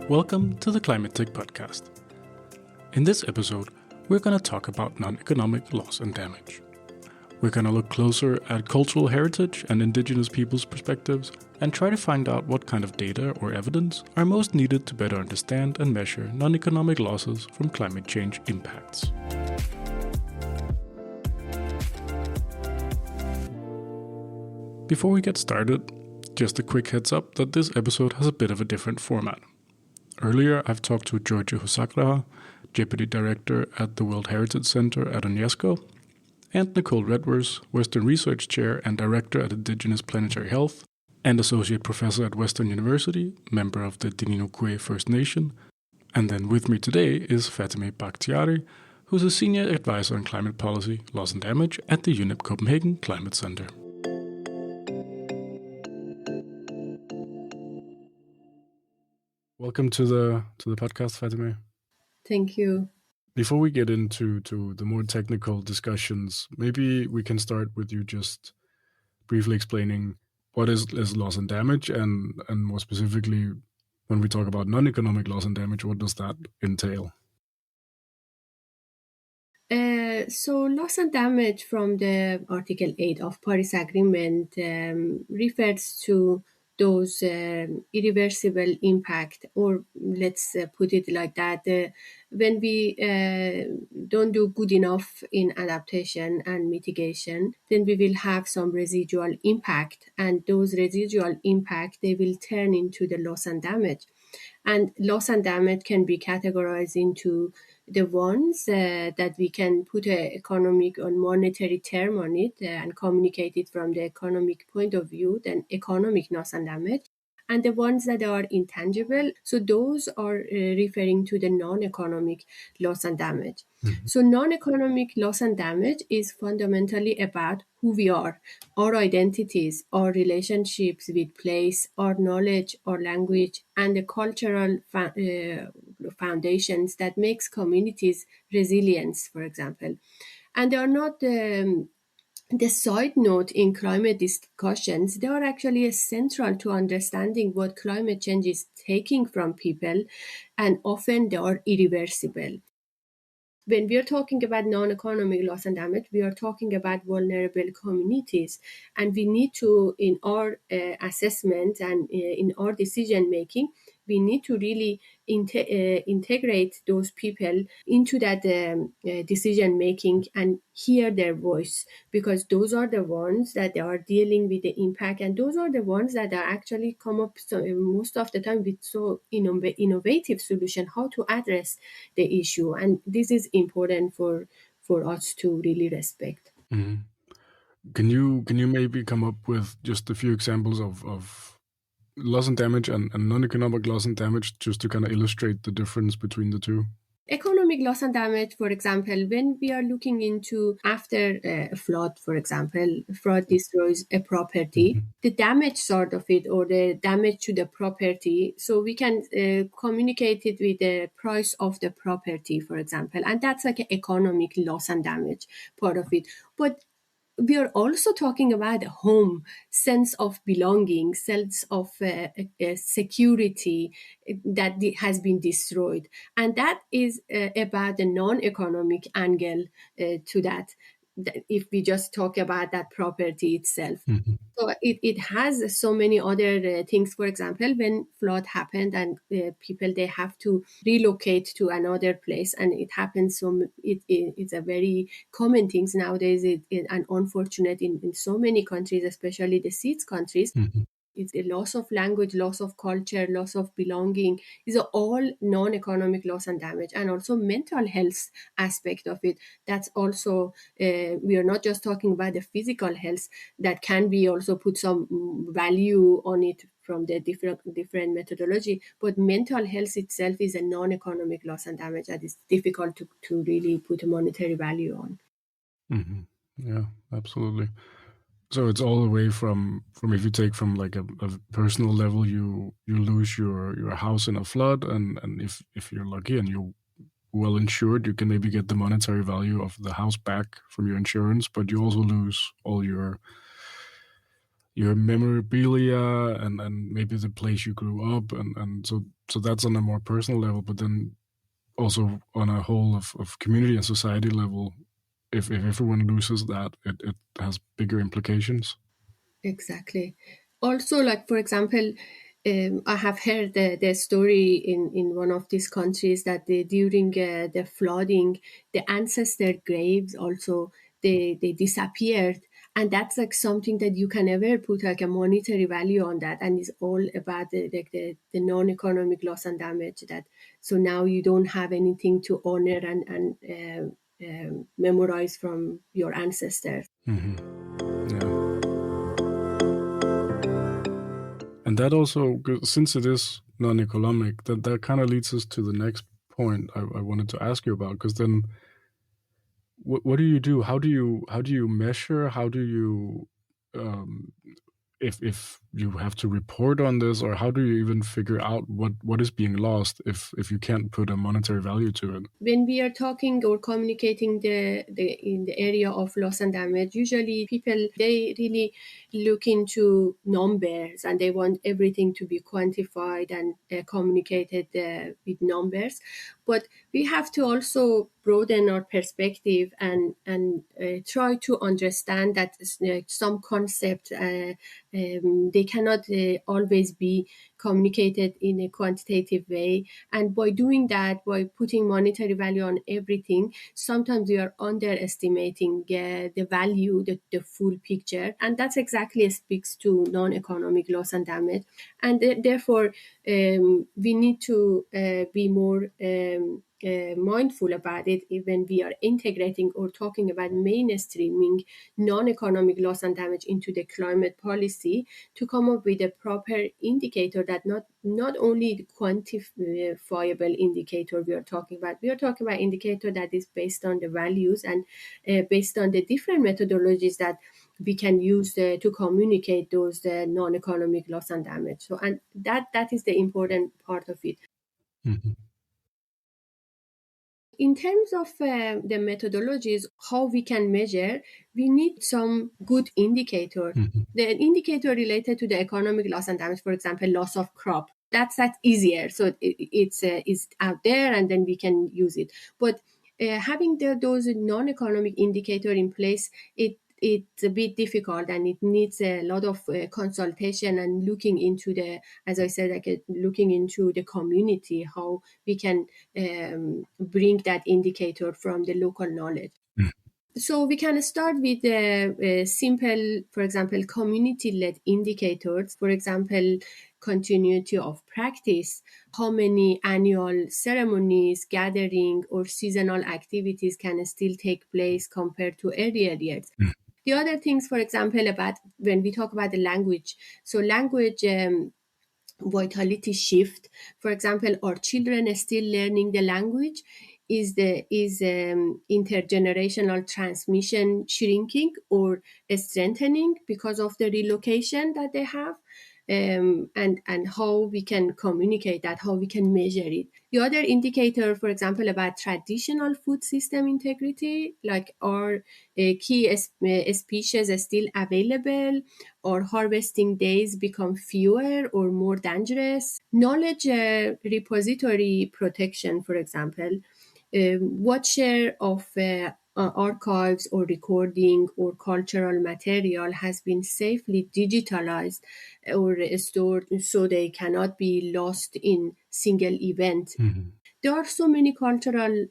Welcome to the Climate Tech Podcast. In this episode, we're going to talk about non-economic loss and damage. We're going to look closer at cultural heritage and Indigenous peoples' perspectives and try to find out what kind of data or evidence are most needed to better understand and measure non-economic losses from climate change impacts. Before we get started, just a quick heads up that this episode has a bit of a different format. Earlier, I've talked to Jyoti Hosagrahar, Deputy Director at the World Heritage Center at UNESCO, and Nicole Redvers, Western Research Chair and Director at Indigenous Planetary Health, and Associate Professor at Western University, member of the Denı First Nation. And then with me today is Fatemeh Bakhtiari, who's a Senior Advisor on Climate Policy, Loss and Damage at the UNEP Copenhagen Climate Center. Welcome to the podcast, Fatemeh. Thank you. Before we get into the more technical discussions, maybe we can start with you just briefly explaining what is loss and damage, and more specifically, when we talk about non-economic loss and damage, what does that entail? So loss and damage from the Article 8 of Paris Agreement refers to those irreversible impact, or let's put it like that, when we don't do good enough in adaptation and mitigation, then we will have some residual impact, and those residual impact, they will turn into the loss and damage. And loss and damage can be categorized into the ones that we can put an economic or monetary term on it and communicate it from the economic point of view, then economic loss and damage. And the ones that are intangible, so those are referring to the non-economic loss and damage. Mm-hmm. So non-economic loss and damage is fundamentally about who we are, our identities, our relationships with place, our knowledge, our language, and the cultural foundations that makes communities resilient, for example. And they are not the side note in climate discussions. They are actually central to understanding what climate change is taking from people, and often they are irreversible. When we are talking about non-economic loss and damage, we are talking about vulnerable communities, and we need to, in our assessment and in our decision making, we need to really integrate those people into that decision making and hear their voice, because those are the ones that are dealing with the impact, and those are the ones that are actually come up most of the time with so innovative solution how to address the issue, and this is important for us to really respect. Mm-hmm. Can you maybe come up with just a few examples of loss and damage and non-economic loss and damage, just to kind of illustrate the difference between the two? Economic loss and damage, for example, when we are looking into after a flood, for example, flood destroys a property, mm-hmm. the damage sort of it, or the damage to the property, so we can communicate it with the price of the property, for example, and that's like an economic loss and damage part of it. But we are also talking about a home, sense of belonging, sense of security that has been destroyed. And that is about the non-economic angle to that, if we just talk about that property itself. Mm-hmm. So it has so many other things. For example, when flood happened and people, they have to relocate to another place, and it happens. So it's a very common thing nowadays, and unfortunate in so many countries, especially the SEED countries. Mm-hmm. It's a loss of language, loss of culture, loss of belonging. These are all non-economic loss and damage, and also mental health aspect of it. That's also, we are not just talking about the physical health, that can be also put some value on it from the different methodology, but mental health itself is a non-economic loss and damage that is difficult to really put a monetary value on. Mm-hmm. Yeah, absolutely. So it's all the way from if you take from like a personal level, you lose your house in a flood, and if you're lucky and you're well insured, you can maybe get the monetary value of the house back from your insurance, but you also lose all your your memorabilia and maybe the place you grew up, and so that's on a more personal level, but then also on a whole of community and society level, if everyone loses that, it has bigger implications. Exactly. Also, like for example, I have heard the story in one of these countries that during the flooding, the ancestor graves also they disappeared, and that's like something that you can never put like a monetary value on that, and it's all about the non-economic loss and damage. That so now you don't have anything to honor and memorize from your ancestors. Yeah. And that also, since it is non-economic, that kind of leads us to the next point I wanted to ask you about, because then what do you do? How do you measure? How do you um, if you have to report on this, or how do you even figure out what is being lost if you can't put a monetary value to it? When we are talking or communicating in the area of loss and damage, usually people they really look into numbers and they want everything to be quantified and communicated with numbers. But we have to also broaden our perspective and try to understand that some concepts they cannot always be communicated in a quantitative way, and by doing that, by putting monetary value on everything, sometimes we are underestimating the value, the full picture, and that's exactly speaks to non-economic loss and damage. And therefore we need to be more mindful about it when we are integrating or talking about mainstreaming non-economic loss and damage into the climate policy, to come up with a proper indicator that not only the quantifiable indicator we are talking about indicator that is based on the values and based on the different methodologies that we can use to communicate those non-economic loss and damage. So, and that is the important part of it. Mm-hmm. In terms of the methodologies, how we can measure, we need some good indicator. Mm-hmm. The indicator related to the economic loss and damage, for example, loss of crop, that's easier. So it's out there, and then we can use it. But having those non-economic indicator in place, it's a bit difficult, and it needs a lot of consultation and looking into as I said, like looking into the community, how we can bring that indicator from the local knowledge. So we can start with simple, for example, community-led indicators. For example, continuity of practice, how many annual ceremonies, gathering, or seasonal activities can still take place compared to earlier years. The other things, for example, about when we talk about the language, so language vitality shift. For example, are children still learning the language? Is intergenerational transmission shrinking or strengthening because of the relocation that they have? And how we can communicate that, how we can measure it. The other indicator, for example, about traditional food system integrity, like are key species still available, or harvesting days become fewer or more dangerous. Knowledge repository protection, for example, what share of archives or recording or cultural material has been safely digitalized or stored so they cannot be lost in single event. Mm-hmm. There are so many cultural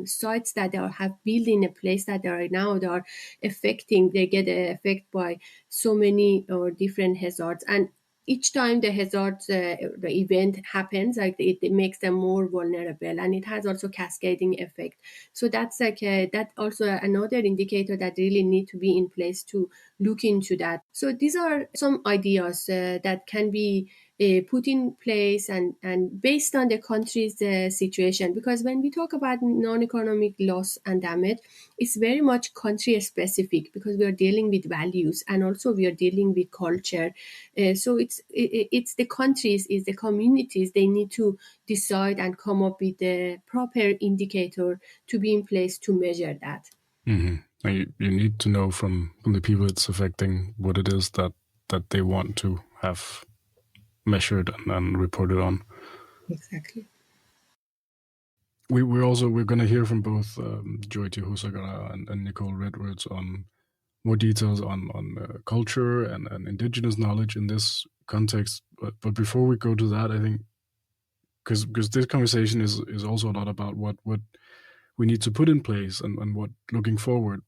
sites that have built in a place that they get affected by so many or different hazards, and each time the hazards the event happens, like it makes them more vulnerable, and it has also cascading effect. So that's like that also another indicator that really need to be in place to look into that. So these are some ideas that can be put in place and based on the country's situation, because when we talk about non-economic loss and damage, it's very much country specific, because we are dealing with values and also we are dealing with culture. So it's the countries, it's the communities, they need to decide and come up with the proper indicator to be in place to measure that. Mm-hmm. You need to know from the people it's affecting what it is that they want to have measured and reported on. Exactly. We're going to hear from both Jyoti Hosagrahar and Nicole Redvers on more details on culture and indigenous knowledge in this context. But before we go to that, I think because this conversation is also a lot about what we need to put in place and what looking forward.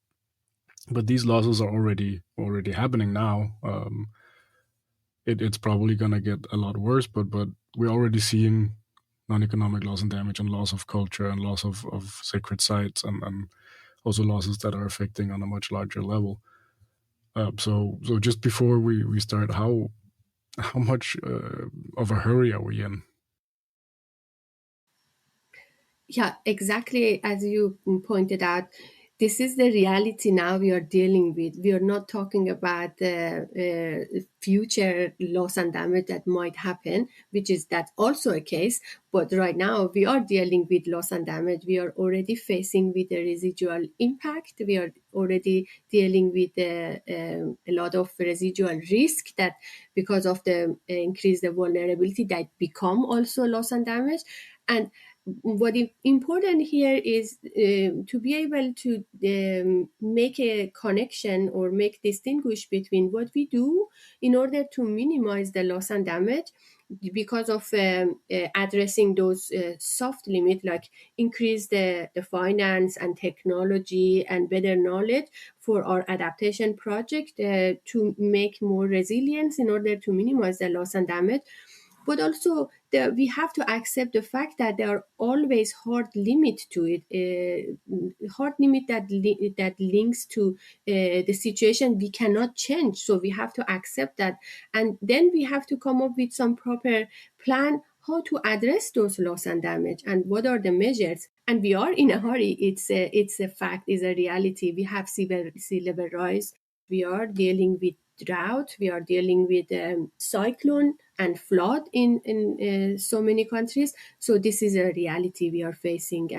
But these losses are already happening now. It's probably going to get a lot worse, but we're already seeing non-economic loss and damage and loss of culture and loss of sacred sites and also losses that are affecting on a much larger level. So just before we start, how much of a hurry are we in? Yeah, exactly as you pointed out. This is the reality now we are dealing with. We are not talking about future loss and damage that might happen, which is that also a case. But right now we are dealing with loss and damage. We are already facing with the residual impact. We are already dealing with a lot of residual risk that because of the increased vulnerability that become also loss and damage. And what is important here is to be able to make a connection or make distinguish between what we do in order to minimize the loss and damage because of addressing those soft limits, like increase the finance and technology and better knowledge for our adaptation project to make more resilience in order to minimize the loss and damage. But also we have to accept the fact that there are always hard limit to it, hard limit that links to the situation we cannot change. So we have to accept that, and then we have to come up with some proper plan how to address those loss and damage and what are the measures. And we are in a hurry. It's a fact, is a reality. We have sea level rise. We are dealing with drought. We are dealing with cyclone and flood in so many countries. So this is a reality we are facing.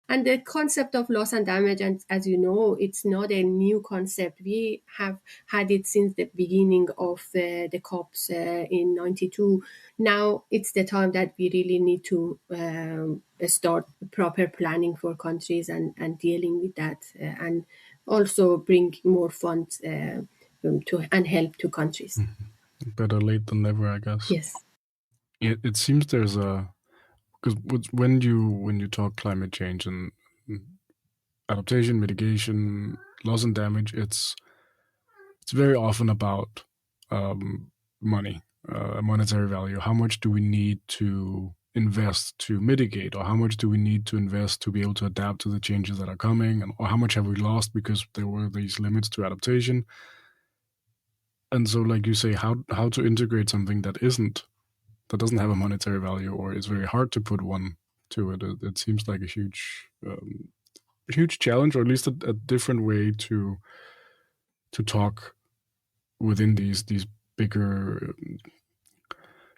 And the concept of loss and damage, and as you know, it's not a new concept. We have had it since the beginning of the COPs in 92. Now it's the time that we really need to start proper planning for countries and dealing with that, and also bring more funds to and help to countries. Better late than never, I guess. Yes. It seems there's a, because when you talk climate change and adaptation, mitigation, loss and damage, it's very often about money, monetary value. How much do we need to invest to mitigate, or how much do we need to invest to be able to adapt to the changes that are coming, or how much have we lost because there were these limits to adaptation? And so, like you say, how to integrate something that doesn't have a monetary value, or is very hard to put one to it. It seems like a huge challenge, or at least a different way to talk within these bigger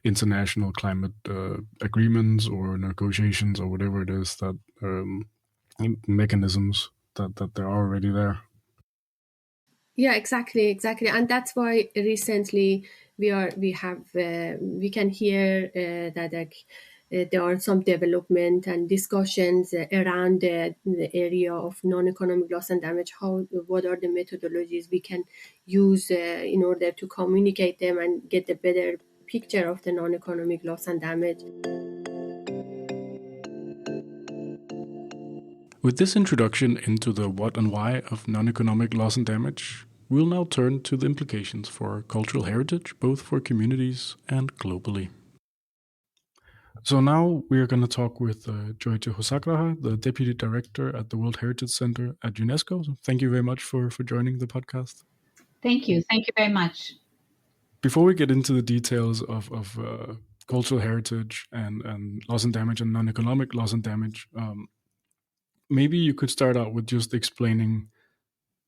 international climate agreements or negotiations or whatever it is that mechanisms that they're already there. Yeah, exactly, and that's why recently we can hear that there are some development and discussions around the area of non-economic loss and damage. What are the methodologies we can use in order to communicate them and get a better picture of the non-economic loss and damage. With this introduction into the what and why of non-economic loss and damage, we'll now turn to the implications for cultural heritage, both for communities and globally. So now we are going to talk with Jyoti Hosagrahar, the Deputy Director at the World Heritage Center at UNESCO. So thank you very much for joining the podcast. Thank you. Thank you very much. Before we get into the details of cultural heritage and loss and damage and non-economic loss and damage, maybe you could start out with just explaining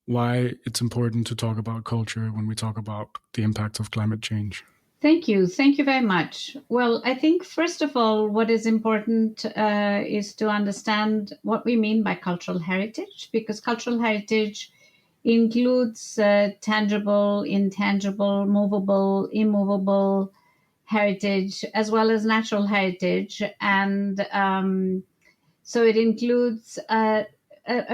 why it's important to talk about culture when we talk about the impact of climate change. Thank you. Thank you very much. Well, I think, first of all, what is important is to understand what we mean by cultural heritage, because cultural heritage includes tangible, intangible, movable, immovable heritage, as well as natural heritage. And so it includes a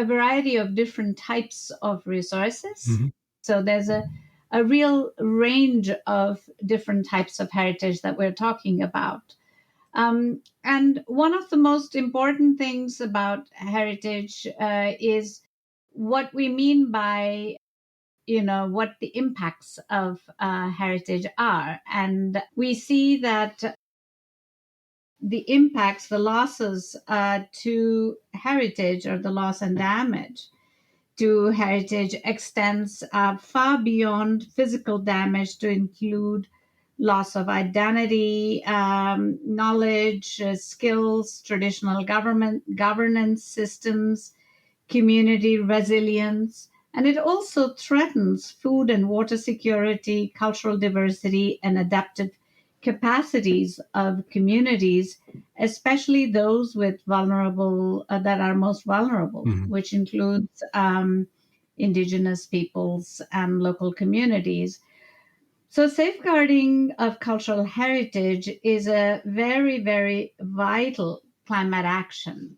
variety of different types of resources. Mm-hmm. So there's a real range of different types of heritage that we're talking about. And one of the most important things about heritage is what we mean by, what the impacts of heritage are. And we see that the impacts, the losses to heritage, or the loss and damage to heritage, extends far beyond physical damage to include loss of identity, knowledge, skills, traditional governance systems, community resilience, and it also threatens food and water security, cultural diversity, and adaptive capacities of communities, especially those with vulnerable that are most vulnerable, Mm-hmm. which includes Indigenous peoples and local communities. So, safeguarding of cultural heritage is a very, very vital climate action.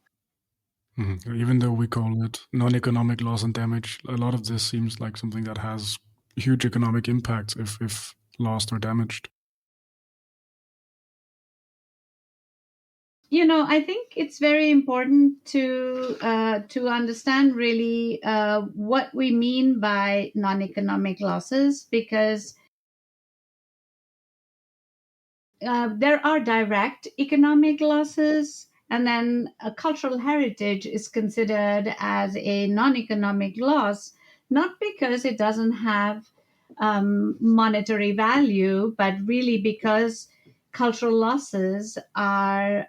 Mm-hmm. Even though we call it non-economic loss and damage, a lot of this seems like something that has huge economic impacts if lost or damaged. I think it's very important to understand really what we mean by non-economic losses, because there are direct economic losses, and then a cultural heritage is considered as a non-economic loss, not because it doesn't have monetary value, but really because cultural losses are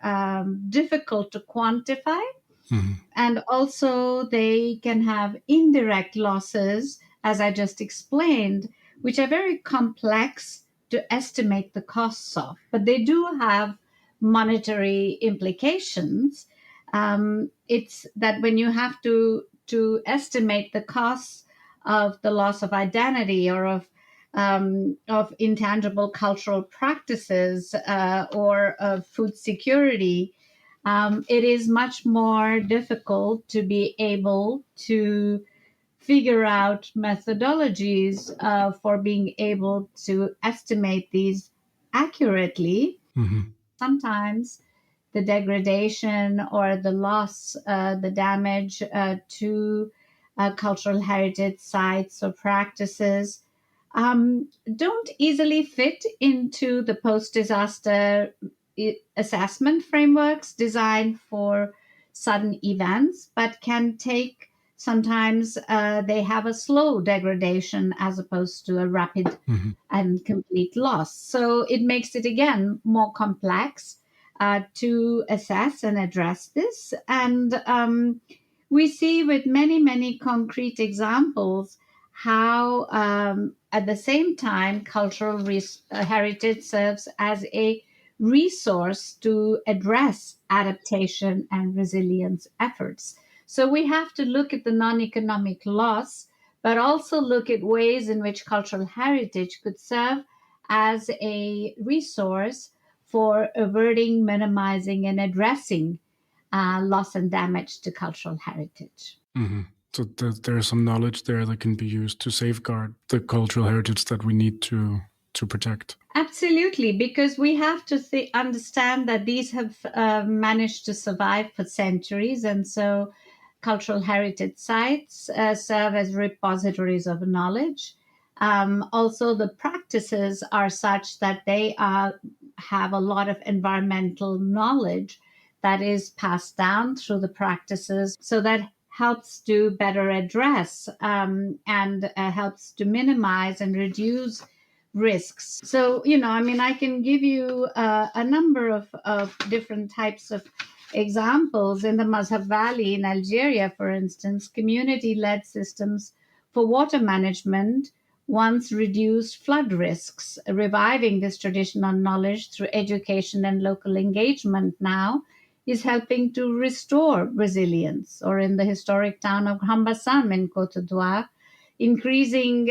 difficult to quantify. Mm-hmm. And also, they can have indirect losses, as I just explained, which are very complex to estimate the costs of. But they do have monetary implications. It's that when you have to estimate the costs of the loss of identity, or of intangible cultural practices, or of food security, it is much more difficult to be able to figure out methodologies for being able to estimate these accurately. Mm-hmm. Sometimes the degradation or the loss, the damage to cultural heritage sites or practices don't easily fit into the post disaster assessment frameworks designed for sudden events, but can take sometimes they have a slow degradation as opposed to a rapid Mm-hmm. and complete loss. So it makes it again more complex to assess and address this. And we see with many, many concrete examples how, at the same time, cultural heritage serves as a resource to address adaptation and resilience efforts. So we have to look at the non economic loss, but also look at ways in which cultural heritage could serve as a resource for averting, minimizing, and addressing loss and damage to cultural heritage. Mm-hmm. So there's some knowledge there that can be used to safeguard the cultural heritage that we need to protect. Absolutely, because we have to understand that these have managed to survive for centuries, and so cultural heritage sites serve as repositories of knowledge. Also, the practices are such that they have a lot of environmental knowledge that is passed down through the practices, so that helps to better address and helps to minimize and reduce risks. So, I can give you a number of different types of examples. In the Mazhab Valley in Algeria, for instance, community led systems for water management once reduced flood risks. Reviving this traditional knowledge through education and local engagement now is helping to restore resilience. Or in the historic town of Hambasam in Côte d'Ivoire, increasing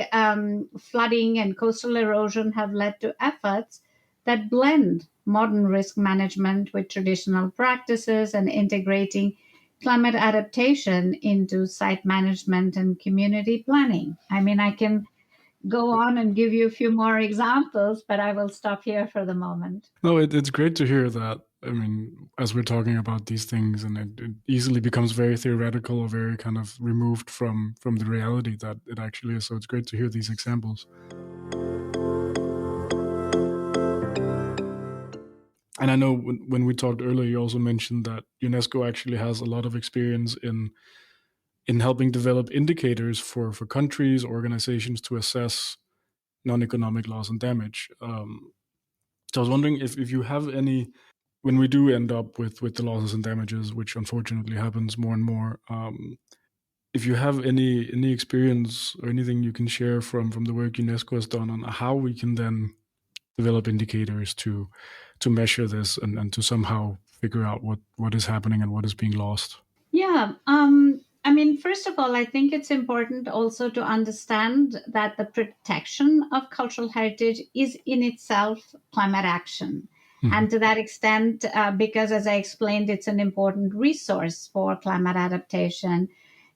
flooding and coastal erosion have led to efforts that blend modern risk management with traditional practices and integrating climate adaptation into site management and community planning. I mean, I can go on and give you a few more examples, but I will stop here for the moment. No, it's great to hear that. I mean, as we're talking about these things, and it easily becomes very theoretical or very kind of removed from the reality that it actually is. So it's great to hear these examples. And I know when we talked earlier, you also mentioned that UNESCO actually has a lot of experience in helping develop indicators for countries, organizations to assess non-economic loss and damage. So I was wondering if you have any, when we do end up with the losses and damages, which unfortunately happens more and more, if you have any experience or anything you can share from the work UNESCO has done on how we can then develop indicators to measure this and to somehow figure out what is happening and what is being lost. Yeah. I mean, first of all, I think it's important also to understand that the protection of cultural heritage is in itself climate action. Mm-hmm. And to that extent, because as I explained, it's an important resource for climate adaptation.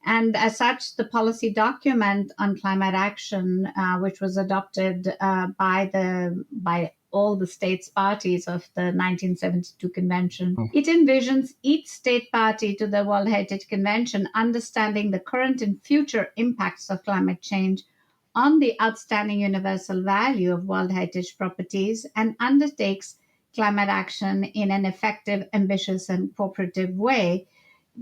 And as such, the policy document on climate action, which was adopted by all the states parties of the 1972 convention, it envisions each state party to the World Heritage Convention understanding the current and future impacts of climate change on the outstanding universal value of World Heritage properties and undertakes climate action in an effective, ambitious, and cooperative way,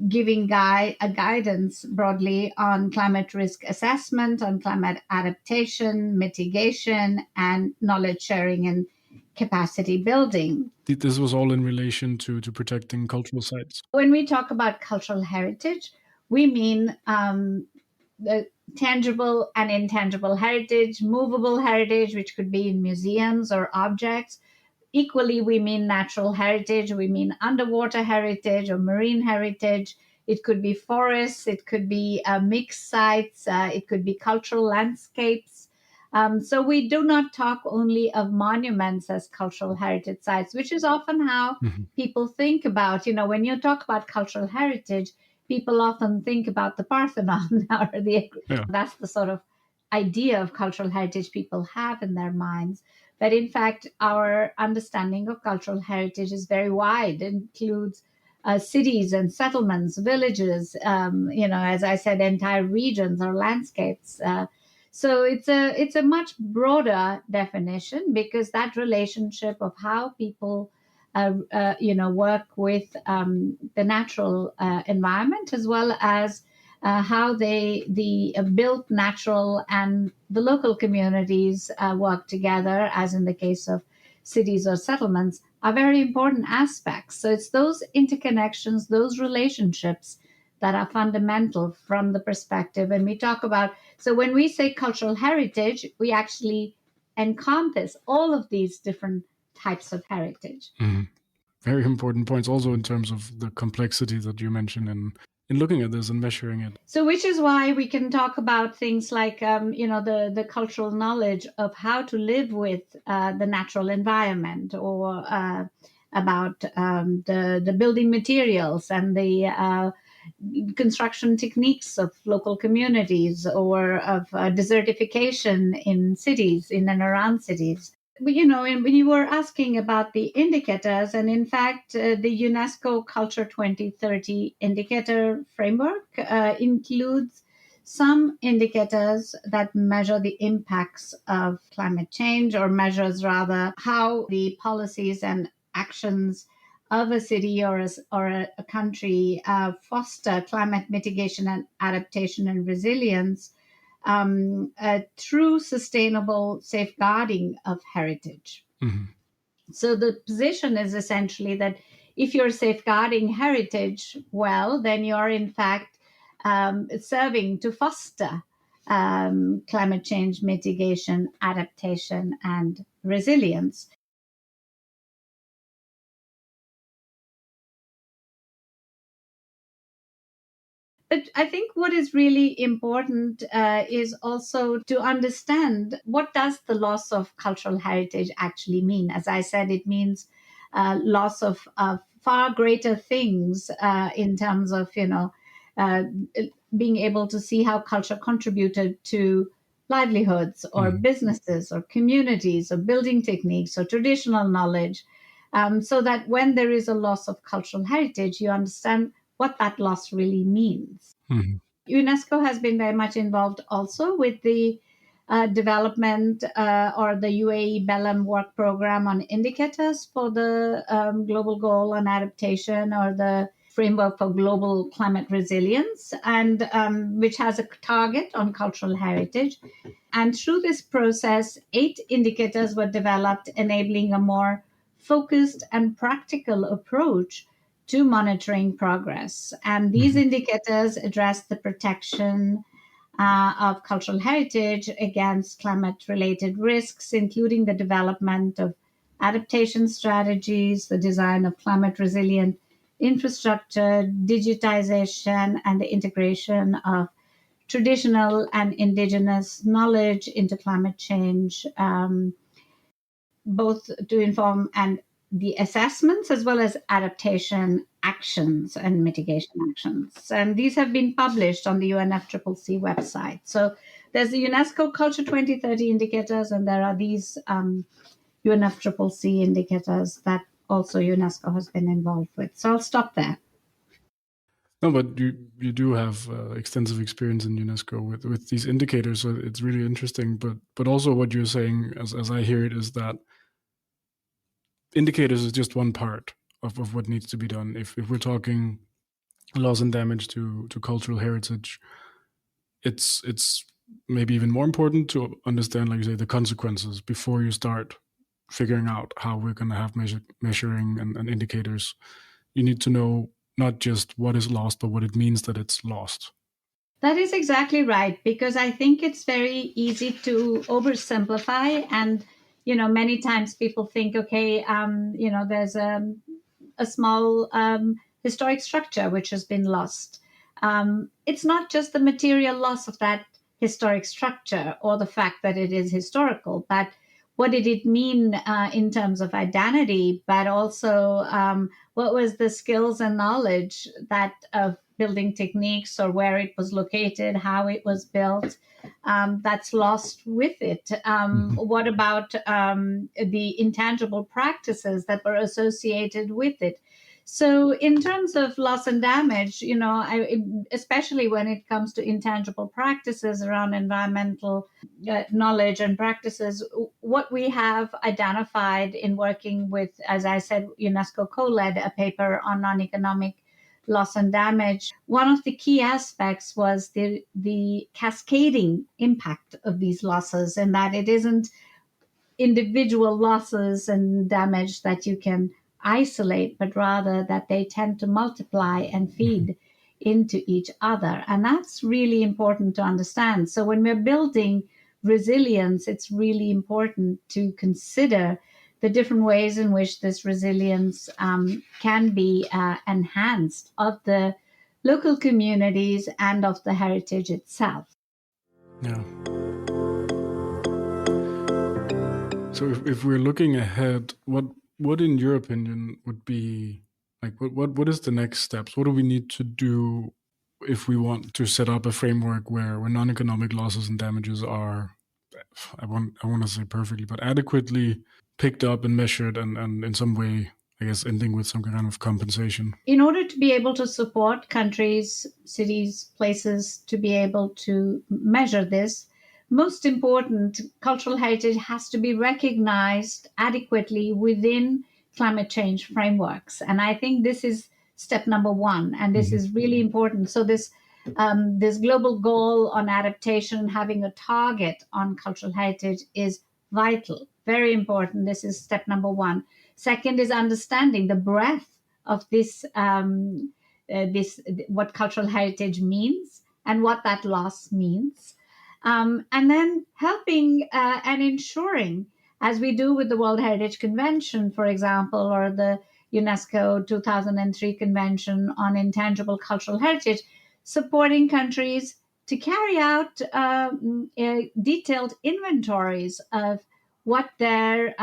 giving a guidance broadly on climate risk assessment, on climate adaptation, mitigation, and knowledge sharing and capacity building. This was all in relation to protecting cultural sites. When we talk about cultural heritage, we mean the tangible and intangible heritage, movable heritage, which could be in museums or objects. Equally, we mean natural heritage, we mean underwater heritage or marine heritage. It could be forests, it could be mixed sites, it could be cultural landscapes. So we do not talk only of monuments as cultural heritage sites, which is often how people think about, when you talk about cultural heritage, people often think about the Parthenon or that's the sort of idea of cultural heritage people have in their minds. But in fact, our understanding of cultural heritage is very wide. It includes cities and settlements, villages, as I said, entire regions or landscapes. So it's a much broader definition because that relationship of how people, work with the natural environment as well as how the built natural and the local communities work together, as in the case of cities or settlements, are very important aspects. So it's those interconnections, those relationships that are fundamental from the perspective. And we talk about, so when we say cultural heritage, we actually encompass all of these different types of heritage. Mm-hmm. Very important points also in terms of the complexity that you mentioned in looking at this and measuring it. So which is why we can talk about things like, the cultural knowledge of how to live with the natural environment, or about the building materials and the construction techniques of local communities, or of desertification in cities, in and around cities. But, when you were asking about the indicators, and in fact, the UNESCO Culture 2030 indicator framework includes some indicators that measure the impacts of climate change, or measures rather how the policies and actions of a city or a country foster climate mitigation and adaptation and resilience through sustainable safeguarding of heritage. Mm-hmm. So the position is essentially that if you're safeguarding heritage well, then you're in fact serving to foster climate change mitigation, adaptation, and resilience. But I think what is really important is also to understand what does the loss of cultural heritage actually mean. As I said, it means loss of far greater things in terms of, uh, being able to see how culture contributed to livelihoods or businesses or communities or building techniques or traditional knowledge, so that when there is a loss of cultural heritage, you understand what that loss really means. Mm-hmm. UNESCO has been very much involved also with the development or the UAE Belém work program on indicators for the global goal on adaptation, or the framework for global climate resilience, and which has a target on cultural heritage. And through this process, 8 indicators were developed, enabling a more focused and practical approach to monitoring progress. And these indicators address the protection of cultural heritage against climate related risks, including the development of adaptation strategies, the design of climate resilient infrastructure, digitization, and the integration of traditional and indigenous knowledge into climate change, both to inform and the assessments as well as adaptation actions and mitigation actions. And these have been published on the UNFCCC website. So there's the UNESCO Culture 2030 indicators, and there are these UNFCCC indicators that also UNESCO has been involved with. So I'll stop there. No, but you do have extensive experience in UNESCO with these indicators, so it's really interesting. But also what you're saying, as I hear it, is that indicators is just one part of what needs to be done. If we're talking loss and damage to cultural heritage, it's maybe even more important to understand, like you say, the consequences before you start figuring out how we're going to have measuring and indicators. You need to know not just what is lost, but what it means that it's lost. That is exactly right, because I think it's very easy to oversimplify. And, many times people think, okay, there's a small historic structure which has been lost. It's not just the material loss of that historic structure or the fact that it is historical, but what did it mean in terms of identity, but also what was the skills and knowledge that of building techniques, or where it was located, how it was built, that's lost with it. What about the intangible practices that were associated with it? So in terms of loss and damage, especially when it comes to intangible practices around environmental knowledge and practices, what we have identified in working with, as I said, UNESCO co-led a paper on non-economic loss and damage. One of the key aspects was the cascading impact of these losses, and that it isn't individual losses and damage that you can isolate, but rather that they tend to multiply and feed into each other. And that's really important to understand. So when we're building resilience, it's really important to consider the different ways in which this resilience can be enhanced of the local communities and of the heritage itself. Yeah. So if we're looking ahead, what in your opinion would be like what is the next steps? What do we need to do if we want to set up a framework where non-economic losses and damages are, I want to say perfectly, but adequately picked up and measured, and in some way, I guess, ending with some kind of compensation? In order to be able to support countries, cities, places to be able to measure this, most important, cultural heritage has to be recognized adequately within climate change frameworks. And I think this is step number one, and this is really important. So this global goal on adaptation, having a target on cultural heritage, is vital, very important. This is step number one. Second is understanding the breadth of this, what cultural heritage means and what that loss means. and then helping and ensuring, as we do with the World Heritage Convention, for example, or the UNESCO 2003 Convention on Intangible Cultural Heritage, supporting countries to carry out detailed inventories of what their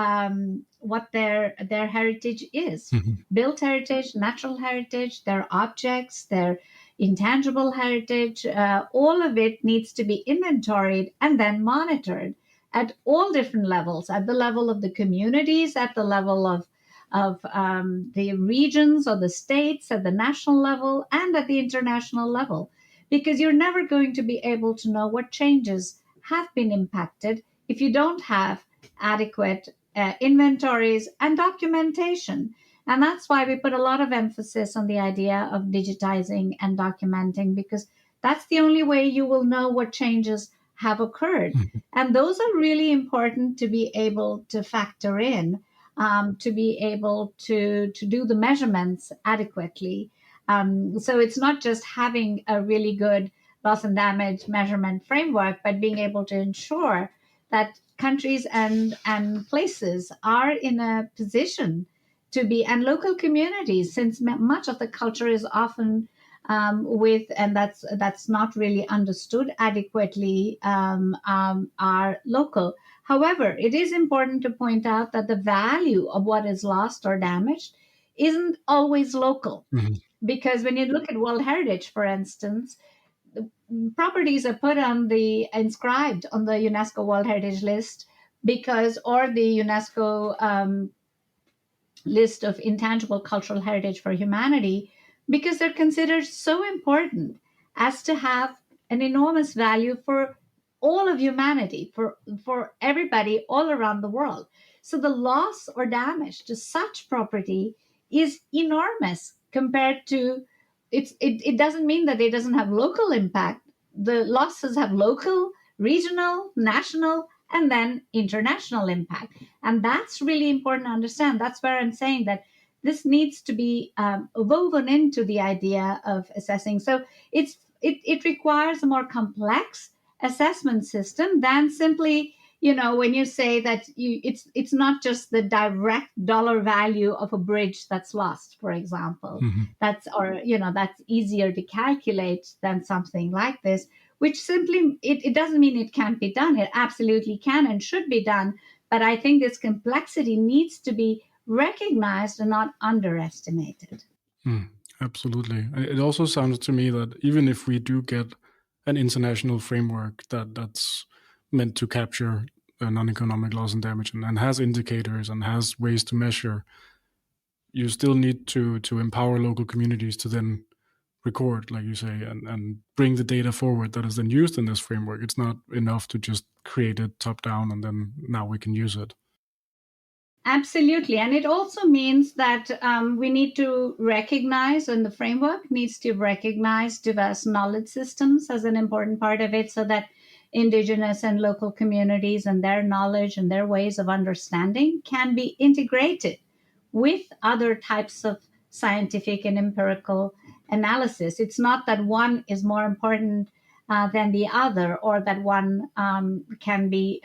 heritage is, built heritage, natural heritage, their objects, their intangible heritage. All of it needs to be inventoried and then monitored at all different levels, at the level of the communities, at the level of the regions or the states, at the national level, and at the international level, because you're never going to be able to know what changes have been impacted if you don't have adequate inventories and documentation. And that's why we put a lot of emphasis on the idea of digitizing and documenting, because that's the only way you will know what changes have occurred. And those are really important to be able to factor in, to be able to do the measurements adequately. So it's not just having a really good loss and damage measurement framework, but being able to ensure that countries and places are in a position to be, and local communities, since much of the culture is often and that's not really understood adequately, are local. However, it is important to point out that the value of what is lost or damaged isn't always local. Because when you look at World Heritage, for instance, properties are inscribed on the UNESCO World Heritage List or the UNESCO list of intangible cultural heritage for humanity, because they're considered so important as to have an enormous value for all of humanity, for everybody all around the world. So the loss or damage to such property is enormous compared to it doesn't mean that it doesn't have local impact. The losses have local, regional, national, and then international impact. And that's really important to understand. That's where I'm saying that this needs to be woven into the idea of assessing. So it requires a more complex assessment system than simply, when you say that it's not just the direct dollar value of a bridge that's lost, for example. That's easier to calculate than something like this, which simply it doesn't mean it can't be done. It absolutely can and should be done. But I think this complexity needs to be recognized and not underestimated. Absolutely. It also sounds to me that even if we do get an international framework that's meant to capture non-economic loss and damage and has indicators and has ways to measure, you still need to empower local communities to then record, like you say, and bring the data forward that is then used in this framework. It's not enough to just create it top down and then now we can use it. Absolutely. And it also means that we need to recognize, and the framework needs to recognize diverse knowledge systems as an important part of it, so that Indigenous and local communities and their knowledge and their ways of understanding can be integrated with other types of scientific and empirical analysis. It's not that one is more important than the other, or that one can be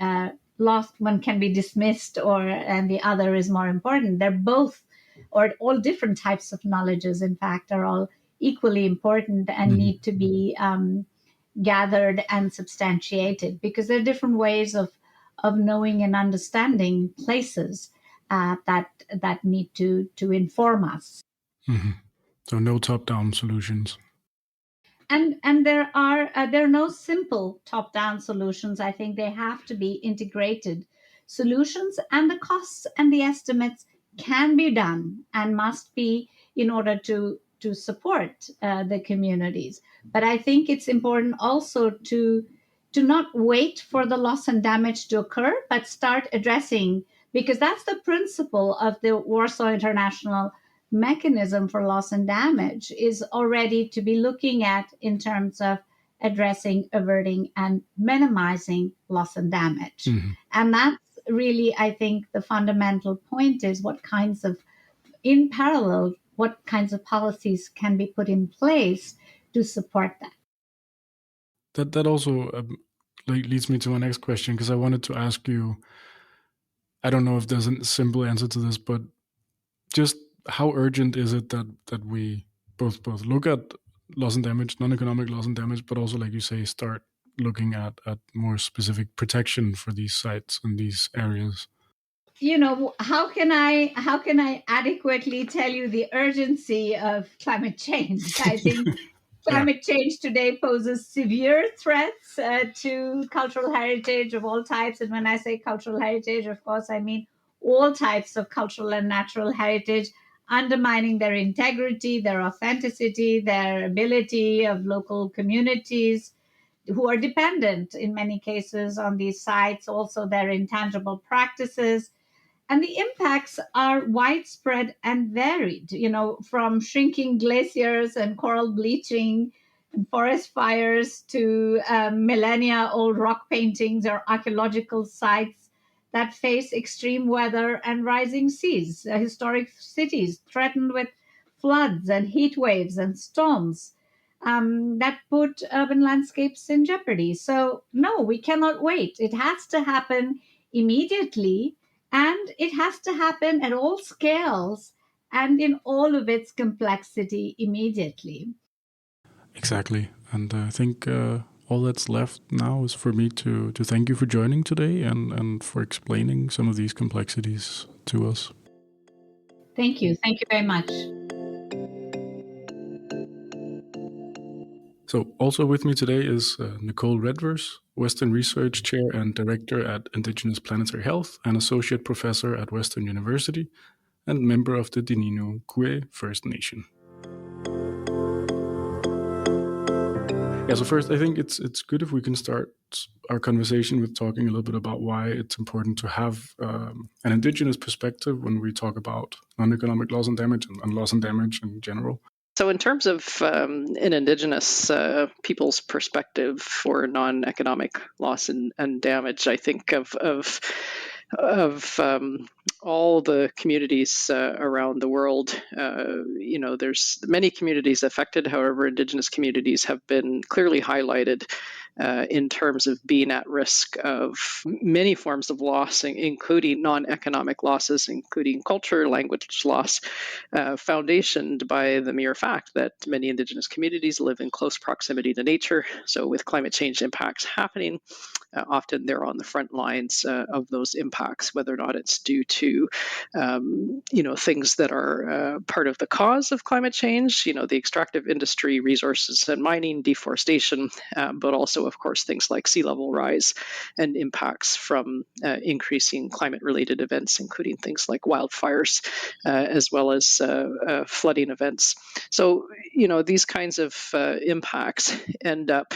lost, one can be dismissed, and the other is more important. They're both, or all different types of knowledges, in fact, are all equally important and need to be gathered and substantiated, because there are different ways of knowing and understanding places that need to inform us. So no top-down solutions. And there are no simple top-down solutions. I think they have to be integrated solutions, and the costs and the estimates can be done and must be, in order to support the communities. But I think it's important also to not wait for the loss and damage to occur, but start addressing, because that's the principle of the Warsaw International mechanism for loss and damage, is already to be looking at in terms of addressing, averting, and minimizing loss and damage. And that's really, I think, the fundamental point is in parallel, what kinds of policies can be put in place to support that. That also leads me to my next question, because I wanted to ask you, I don't know if there's a simple answer to this, but just how urgent is it that we both look at loss and damage, non-economic loss and damage, but also, like you say, start looking at more specific protection for these sites and these areas? How can I adequately tell you the urgency of climate change? I think climate change today poses severe threats to cultural heritage of all types. And when I say cultural heritage, of course, I mean all types of cultural and natural heritage, undermining their integrity, their authenticity, their ability of local communities who are dependent in many cases on these sites, also their intangible practices. And the impacts are widespread and varied, from shrinking glaciers and coral bleaching and forest fires to millennia old rock paintings or archaeological sites that face extreme weather and rising seas, historic cities threatened with floods and heat waves and storms that put urban landscapes in jeopardy. So, no, we cannot wait. It has to happen immediately, and it has to happen at all scales and in all of its complexity immediately. Exactly. And I think all that's left now is for me to thank you for joining today and for explaining some of these complexities to us. Thank you. Thank you very much. So also with me today is Nicole Redvers, Western Research Chair and Director at Indigenous Planetary Health and Associate Professor at Western University and member of the Denı Kwe First Nation. Yeah, so first, I think it's good if we can start our conversation with talking a little bit about why it's important to have an Indigenous perspective when we talk about non-economic loss and damage and loss and damage in general. So in terms of an Indigenous people's perspective for non-economic loss and damage, I think of all the communities around the world. There's many communities affected. However, Indigenous communities have been clearly highlighted in terms of being at risk of many forms of loss, including non-economic losses, including culture, language loss, foundationed by the mere fact that many Indigenous communities live in close proximity to nature. So with climate change impacts happening, often they're on the front lines of those impacts, whether or not it's due to, things that are part of the cause of climate change, the extractive industry, resources and mining, deforestation, but also, of course, things like sea level rise and impacts from increasing climate-related events, including things like wildfires, as well as flooding events. So, these kinds of impacts end up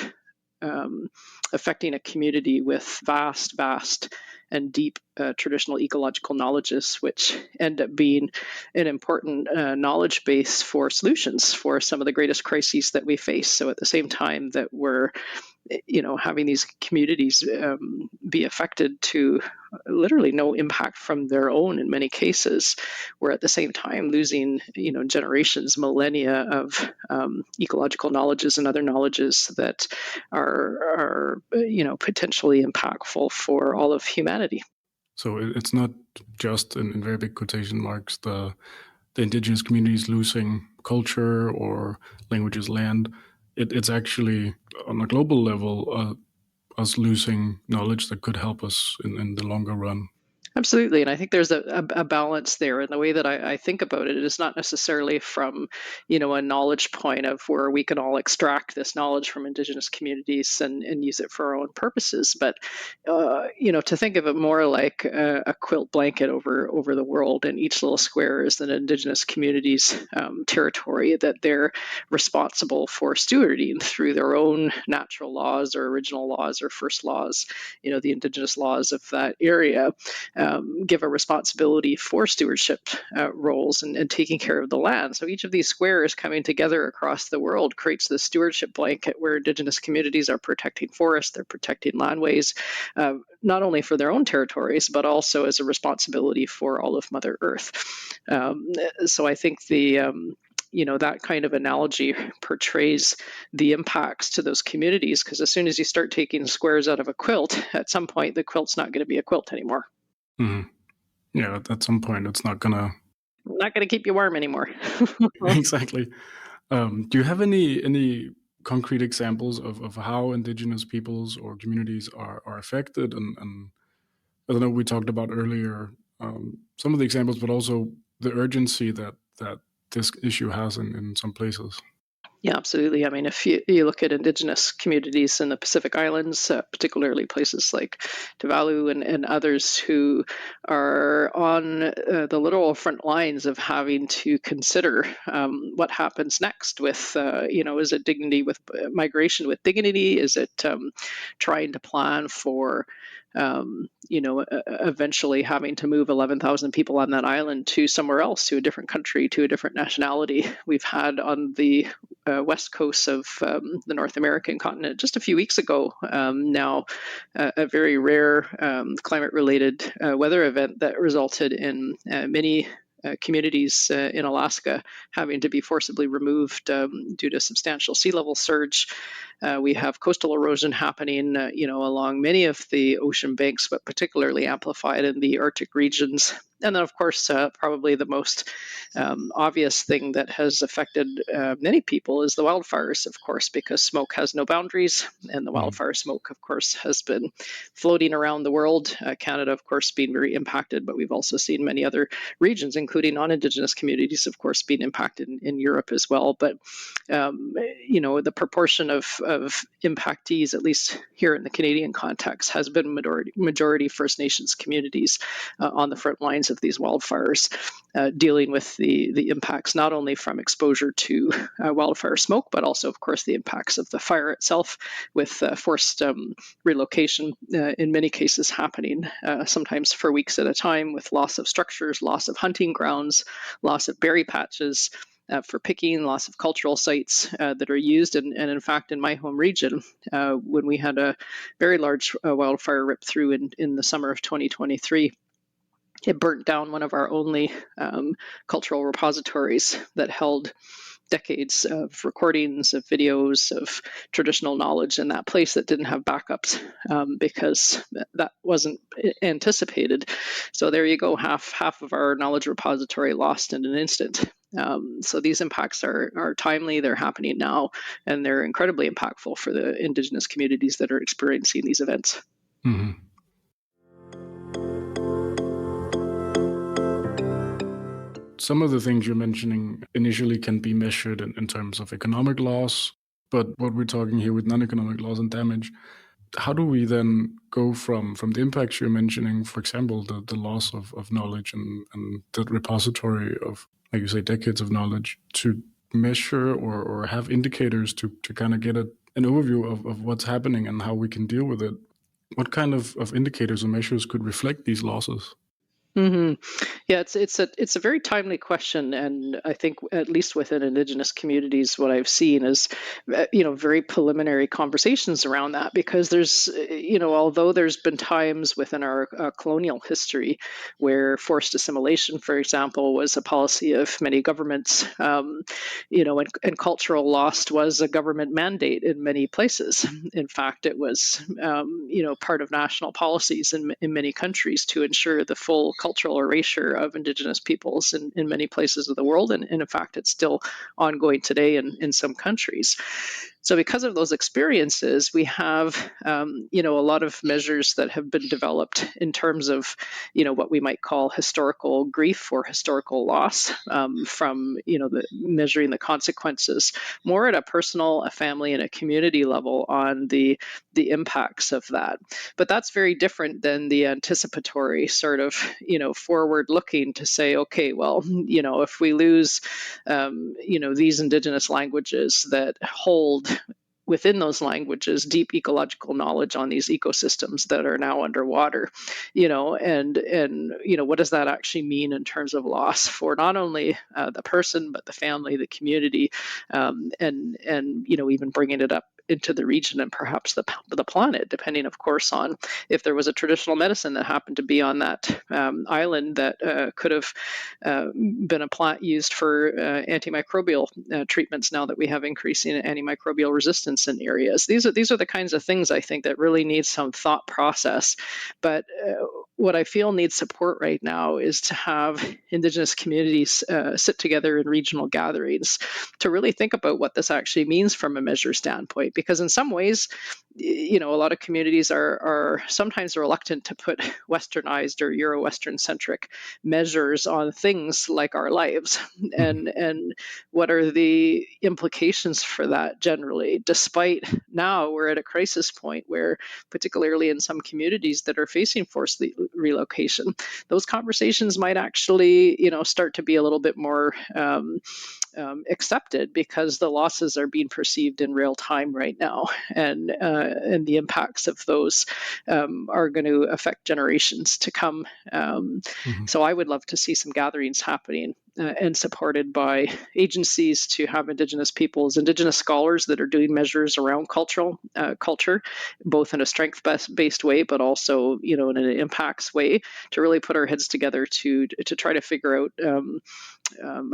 affecting a community with vast and deep traditional ecological knowledges, which end up being an important knowledge base for solutions for some of the greatest crises that we face. So at the same time that we're having these communities be affected to literally no impact from their own in many cases, we're at the same time losing generations, millennia of ecological knowledges and other knowledges that are potentially impactful for all of humanity. So it's not just, in very big quotation marks, the Indigenous communities losing culture or languages, land. It's actually, on a global level, us losing knowledge that could help us in the longer run. Absolutely. And I think there's a balance there. And the way that I think about it is not necessarily from, a knowledge point of where we can all extract this knowledge from Indigenous communities and use it for our own purposes. But, to think of it more like a quilt blanket over the world, and each little square is an Indigenous community's territory that they're responsible for stewarding through their own natural laws or original laws or first laws, the Indigenous laws of that area. Give a responsibility for stewardship roles and taking care of the land. So each of these squares coming together across the world creates this stewardship blanket where Indigenous communities are protecting forests, they're protecting landways, not only for their own territories, but also as a responsibility for all of Mother Earth. So I think the that kind of analogy portrays the impacts to those communities, because as soon as you start taking squares out of a quilt, at some point the quilt's not going to be a quilt anymore. Mm-hmm. Yeah, at some point it's not gonna keep you warm anymore. Exactly. Do you have any concrete examples of how indigenous peoples or communities are affected? And I don't know, we talked about earlier some of the examples, but also the urgency that this issue has in some places. Yeah, absolutely. I mean, if you look at indigenous communities in the Pacific Islands, particularly places like Tuvalu and others who are on the literal front lines of having to consider what happens next with, is it dignity with migration with dignity? Is it trying to plan for eventually having to move 11,000 people on that island to somewhere else, to a different country, to a different nationality? We've had on the west coast of the North American continent just a few weeks ago now a very rare climate-related weather event that resulted in many communities in Alaska having to be forcibly removed due to substantial sea level surge. We have coastal erosion happening, along many of the ocean banks, but particularly amplified in the Arctic regions. And then, of course, probably the most obvious thing that has affected many people is the wildfires, of course, because smoke has no boundaries. And the wildfire smoke, of course, has been floating around the world. Canada, of course, being very impacted, but we've also seen many other regions, including non-Indigenous communities, of course, being impacted in Europe as well. But, the proportion of impactees, at least here in the Canadian context, has been majority First Nations communities on the front lines of these wildfires, dealing with the impacts not only from exposure to wildfire smoke, but also, of course, the impacts of the fire itself, with forced relocation in many cases happening, sometimes for weeks at a time, with loss of structures, loss of hunting grounds, loss of berry patches for picking, loss of cultural sites that are used. And in fact, in my home region, when we had a very large wildfire rip through in the summer of 2023, it burnt down one of our only cultural repositories that held decades of recordings, of videos, of traditional knowledge in that place that didn't have backups because that wasn't anticipated. So there you go, half of our knowledge repository lost in an instant. So these impacts are timely, they're happening now, and they're incredibly impactful for the Indigenous communities that are experiencing these events. Mm-hmm. Some of the things you're mentioning initially can be measured in terms of economic loss, but what we're talking here with non-economic loss and damage, how do we then go from the impacts you're mentioning, for example, the loss of knowledge and the repository of, like you say, decades of knowledge, to measure or have indicators to kind of get an overview of what's happening and how we can deal with it? What kind of indicators or measures could reflect these losses? Mm-hmm. Yeah, it's a very timely question, and I think at least within Indigenous communities, what I've seen is, very preliminary conversations around that, because there's, although there's been times within our colonial history where forced assimilation, for example, was a policy of many governments, and cultural loss was a government mandate in many places. In fact, it was, part of national policies in many countries to ensure the full cultural erasure of Indigenous peoples in many places of the world. And in fact, it's still ongoing today in some countries. So because of those experiences, we have, a lot of measures that have been developed in terms of, what we might call historical grief or historical loss from, measuring the consequences more at a personal, a family, and a community level on the impacts of that. But that's very different than the anticipatory sort of, forward looking to say, okay, well, if we lose, these Indigenous languages that hold within those languages deep ecological knowledge on these ecosystems that are now underwater, and what does that actually mean in terms of loss for not only the person, but the family, the community, and even bringing it up into the region and perhaps the planet, depending, of course, on if there was a traditional medicine that happened to be on that island that could have been a plant used for antimicrobial treatments now that we have increasing antimicrobial resistance in areas. These are the kinds of things I think that really need some thought process. But what I feel needs support right now is to have Indigenous communities sit together in regional gatherings to really think about what this actually means from a measure standpoint. Because in some ways, a lot of communities are sometimes reluctant to put Westernized or Euro-Western centric measures on things like our lives. And what are the implications for that generally, despite now we're at a crisis point where, particularly in some communities that are facing forced relocation, those conversations might actually, start to be a little bit more accepted, because the losses are being perceived in real time right now, and the impacts of those are going to affect generations to come. So I would love to see some gatherings happening and supported by agencies to have Indigenous peoples, Indigenous scholars that are doing measures around culture, both in a strength-based way, but also, in an impacts way, to really put our heads together to try to figure out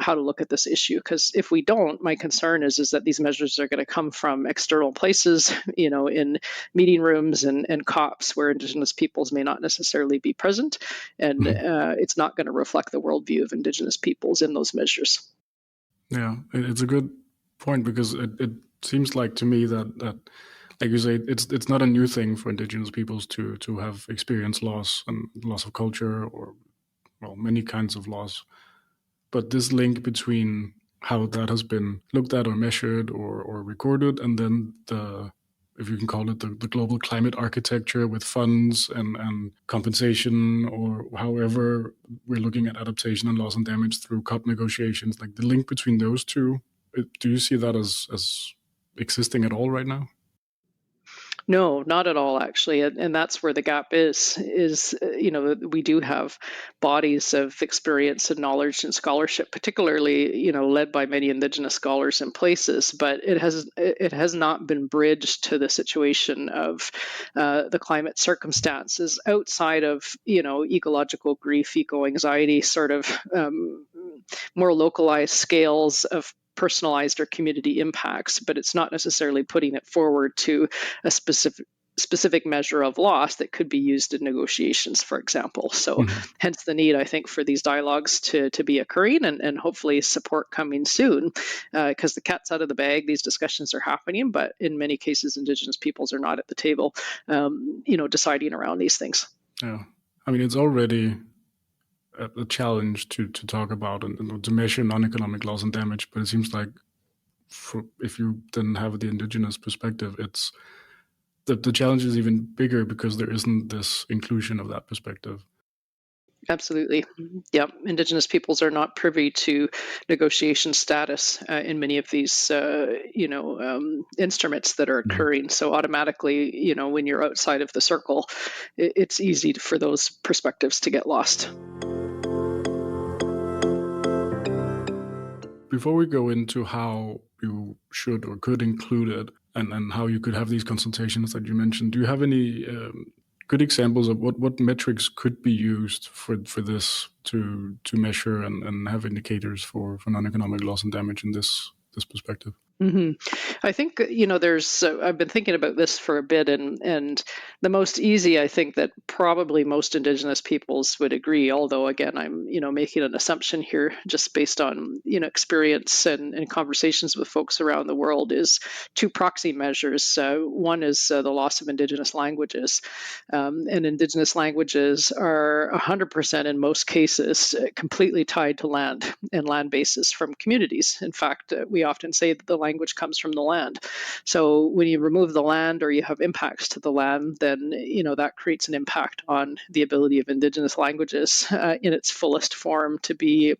how to look at this issue. Because if we don't, my concern is that these measures are going to come from external places, in meeting rooms and COPs where Indigenous peoples may not necessarily be present, and it's not going to reflect the worldview of Indigenous peoples in those measures. Yeah, it's a good point, because it seems like to me that like you say, it's not a new thing for Indigenous peoples to have experienced loss and loss of culture, or many kinds of loss. But this link between how that has been looked at or measured or recorded, and then if you can call it the global climate architecture with funds and compensation, or however we're looking at adaptation and loss and damage through COP negotiations, like the link between those two, do you see that as existing at all right now? No, not at all, actually. And that's where the gap is, we do have bodies of experience and knowledge and scholarship, particularly, led by many Indigenous scholars in places, but it has not been bridged to the situation of the climate circumstances outside of, ecological grief, eco-anxiety, sort of more localized scales of personalized or community impacts, but it's not necessarily putting it forward to a specific measure of loss that could be used in negotiations, for example. So hence the need, I think, for these dialogues to be occurring, and hopefully support coming soon, because the cat's out of the bag. These discussions are happening, but in many cases, Indigenous peoples are not at the table, deciding around these things. Yeah. I mean, it's already a challenge to talk about and to measure non-economic loss and damage, but it seems like if you then have the Indigenous perspective, it's the challenge is even bigger, because there isn't this inclusion of that perspective. Absolutely. Yeah. Indigenous peoples are not privy to negotiation status in many of these, instruments that are occurring. So automatically, when you're outside of the circle, it's easy for those perspectives to get lost. Before we go into how you should or could include it, and how you could have these consultations that you mentioned, do you have any good examples of what metrics could be used for this to measure and have indicators for non-economic loss and damage in this perspective? I think, there's, I've been thinking about this for a bit, and the most easy, I think, that probably most Indigenous peoples would agree, although again, I'm, making an assumption here just based on, experience and conversations with folks around the world, is two proxy measures. One is the loss of Indigenous languages, and Indigenous languages are 100% in most cases completely tied to land and land bases from communities. In fact, we often say that the language comes from the land. So when you remove the land or you have impacts to the land, then that creates an impact on the ability of Indigenous languages in its fullest form to be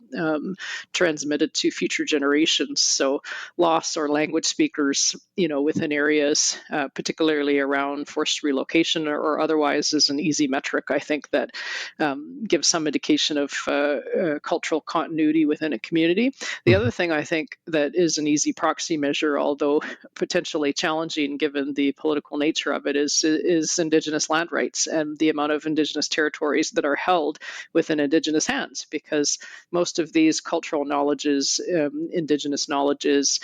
transmitted to future generations. So loss or language speakers, within areas, particularly around forced relocation or otherwise, is an easy metric, I think, that gives some indication of cultural continuity within a community. The other thing I think that is an easy proxy proxy measure, although potentially challenging given the political nature of it, is Indigenous land rights and the amount of Indigenous territories that are held within Indigenous hands, because most of these cultural knowledges, Indigenous knowledges,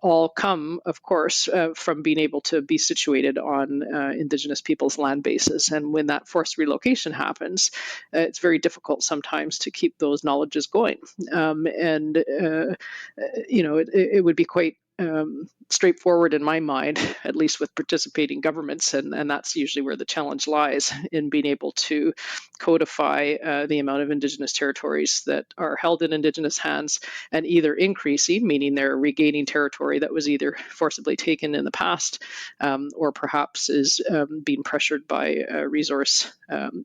all come, of course, from being able to be situated on Indigenous people's land bases. And when that forced relocation happens, it's very difficult sometimes to keep those knowledges going. It would be quite straightforward in my mind, at least with participating governments, and that's usually where the challenge lies, in being able to codify the amount of Indigenous territories that are held in Indigenous hands, and either increasing, meaning they're regaining territory that was either forcibly taken in the past, or perhaps is being pressured by resource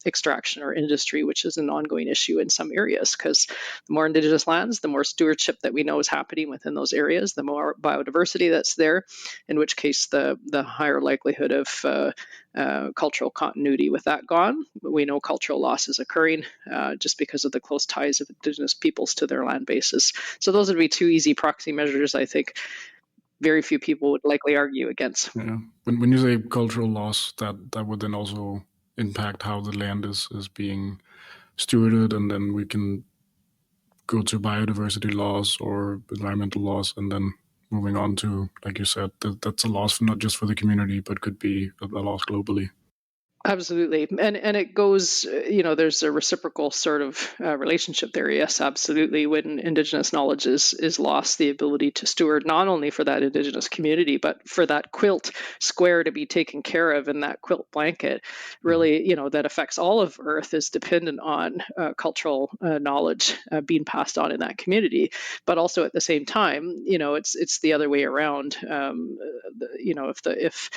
extraction or industry, which is an ongoing issue in some areas, because the more Indigenous lands, the more stewardship that we know is happening within those areas, the more biodiversity that's there, in which case the higher likelihood of cultural continuity with that gone. We know cultural loss is occurring just because of the close ties of Indigenous peoples to their land bases. So those would be two easy proxy measures, I think, very few people would likely argue against. Yeah. When you say cultural loss, that would then also impact how the land is being stewarded, and then we can go to biodiversity laws or environmental laws, and then moving on to, like you said, that's a loss not just for the community, but could be a loss globally. Absolutely. And it goes, there's a reciprocal sort of relationship there. Yes, absolutely. When Indigenous knowledge is lost, the ability to steward not only for that Indigenous community, but for that quilt square to be taken care of, and that quilt blanket really, that affects all of Earth, is dependent on cultural knowledge being passed on in that community. But also at the same time, it's the other way around. If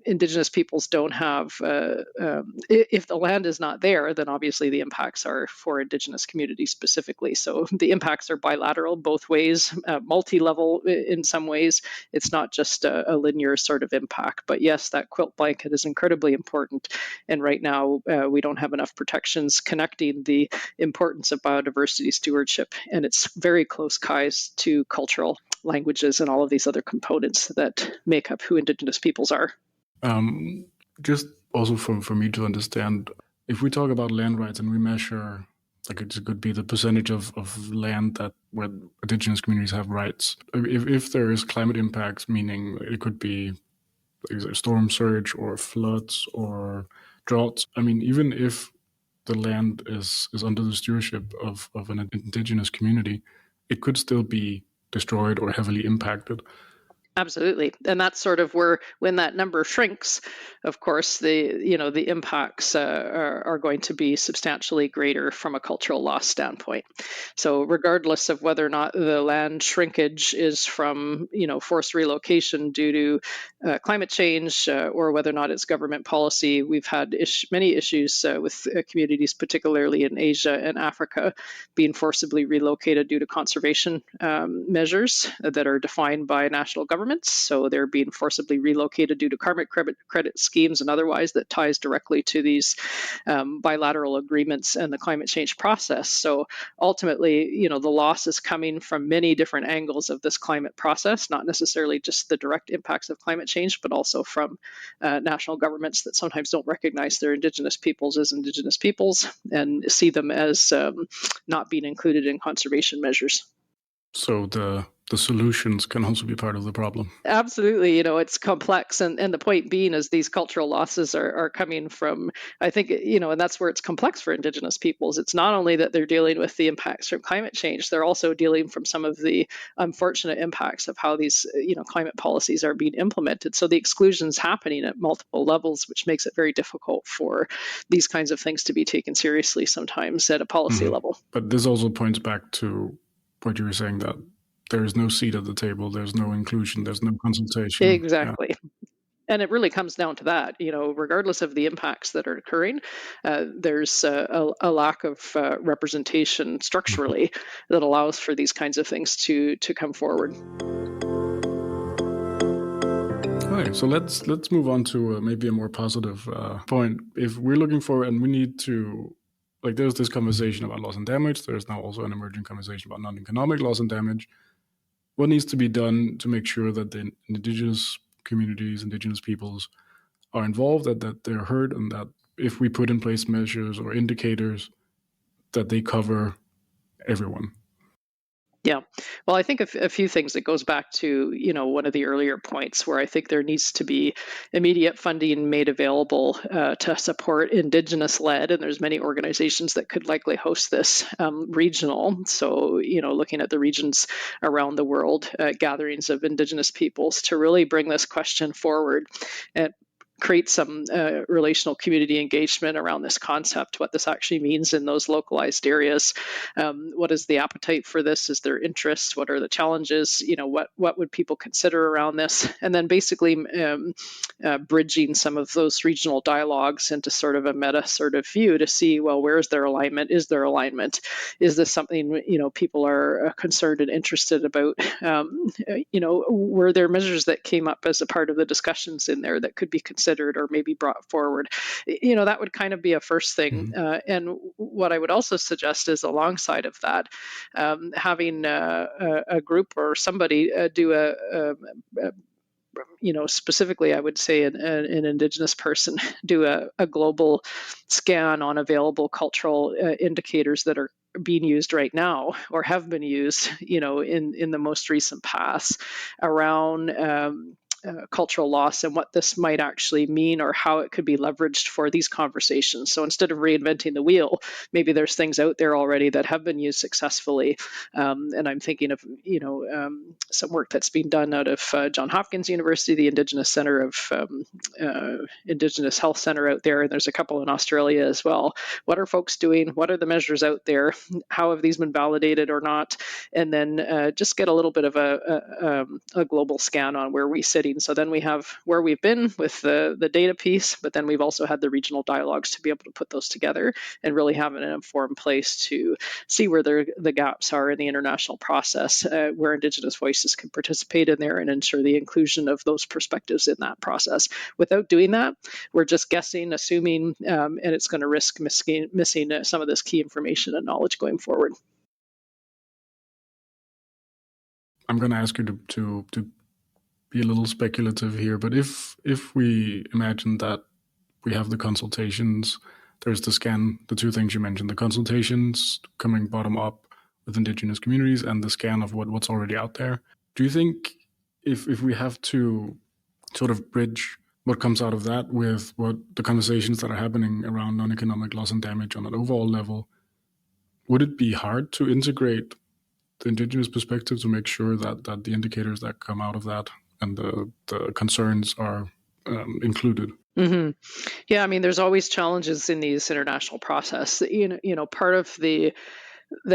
Indigenous peoples don't have if the land is not there, then obviously the impacts are for Indigenous communities specifically. So the impacts are bilateral, both ways, multi-level in some ways. It's not just a linear sort of impact. But yes, that quilt blanket is incredibly important. And right now, we don't have enough protections connecting the importance of biodiversity stewardship and its very close ties to cultural languages and all of these other components that make up who Indigenous peoples are. Just also for me to understand, if we talk about land rights and we measure, like it could be the percentage of land that where Indigenous communities have rights. If there is climate impacts, meaning it could be like a storm surge or floods or droughts. I mean, even if the land is under the stewardship of an Indigenous community, it could still be destroyed or heavily impacted. Absolutely. And that's sort of where, when that number shrinks, of course, the impacts are going to be substantially greater from a cultural loss standpoint. So regardless of whether or not the land shrinkage is from, forced relocation due to climate change or whether or not it's government policy, we've had many issues with communities, particularly in Asia and Africa, being forcibly relocated due to conservation measures that are defined by national governments. So they're being forcibly relocated due to carbon credit schemes and otherwise that ties directly to these bilateral agreements and the climate change process. So ultimately, the loss is coming from many different angles of this climate process, not necessarily just the direct impacts of climate change, but also from national governments that sometimes don't recognize their Indigenous peoples as Indigenous peoples and see them as not being included in conservation measures. So the solutions can also be part of the problem. Absolutely. It's complex. And the point being is these cultural losses are coming from, I think, and that's where it's complex for Indigenous peoples. It's not only that they're dealing with the impacts from climate change, they're also dealing from some of the unfortunate impacts of how these, climate policies are being implemented. So the exclusion's happening at multiple levels, which makes it very difficult for these kinds of things to be taken seriously sometimes at a policy level. But this also points back to what you were saying, that there is no seat at the table, there's no inclusion, there's no consultation. Exactly. Yeah. And it really comes down to that, regardless of the impacts that are occurring, there's a lack of representation structurally that allows for these kinds of things to come forward. Okay, so let's move on to maybe a more positive point. If we're looking for, and we need to, there's this conversation about loss and damage, there's now also an emerging conversation about non-economic loss and damage. what needs to be done to make sure that the indigenous communities, indigenous peoples are involved, that they're heard, and that if we put in place measures or indicators, that they cover everyone? Yeah. Well, I think a few things. That goes back to, one of the earlier points where I think there needs to be immediate funding made available to support Indigenous-led, and there's many organizations that could likely host this regional. So, looking at the regions around the world, gatherings of Indigenous peoples to really bring this question forward and create some relational community engagement around this concept, what this actually means in those localized areas. What is the appetite for this? Is there interest? What are the challenges? What would people consider around this? And then basically bridging some of those regional dialogues into sort of a meta sort of view to see, well, where is there alignment? Is there alignment? Is this something, people are concerned and interested about? Were there measures that came up as a part of the discussions in there that could be considered or maybe brought forward? That would kind of be a first thing. And what I would also suggest is, alongside of that, having a group or somebody do specifically, I would say an Indigenous person do a global scan on available cultural indicators that are being used right now or have been used, in the most recent past around cultural loss and what this might actually mean or how it could be leveraged for these conversations. So instead of reinventing the wheel, maybe there's things out there already that have been used successfully. And I'm thinking of, some work that's being done out of Johns Hopkins University, the Indigenous Center of Indigenous Health Center out there. And there's a couple in Australia as well. What are folks doing? What are the measures out there? How have these been validated or not? And then just get a little bit of a global scan on where we're sitting. So then we have where we've been with the data piece, but then we've also had the regional dialogues to be able to put those together and really have an informed place to see where the gaps are in the international process, where Indigenous voices can participate in there and ensure the inclusion of those perspectives in that process. Without doing that, we're just guessing, assuming, and it's going to risk missing some of this key information and knowledge going forward. I'm going to ask you to be a little speculative here, but if we imagine that we have the consultations, there's the scan, the two things you mentioned, the consultations coming bottom up with Indigenous communities and the scan of what's already out there. Do you think if we have to sort of bridge what comes out of that with what the conversations that are happening around non-economic loss and damage on an overall level, would it be hard to integrate the Indigenous perspective to make sure that the indicators that come out of that and the concerns are included? Mm-hmm. Yeah, I mean, there's always challenges in these international process. Part of the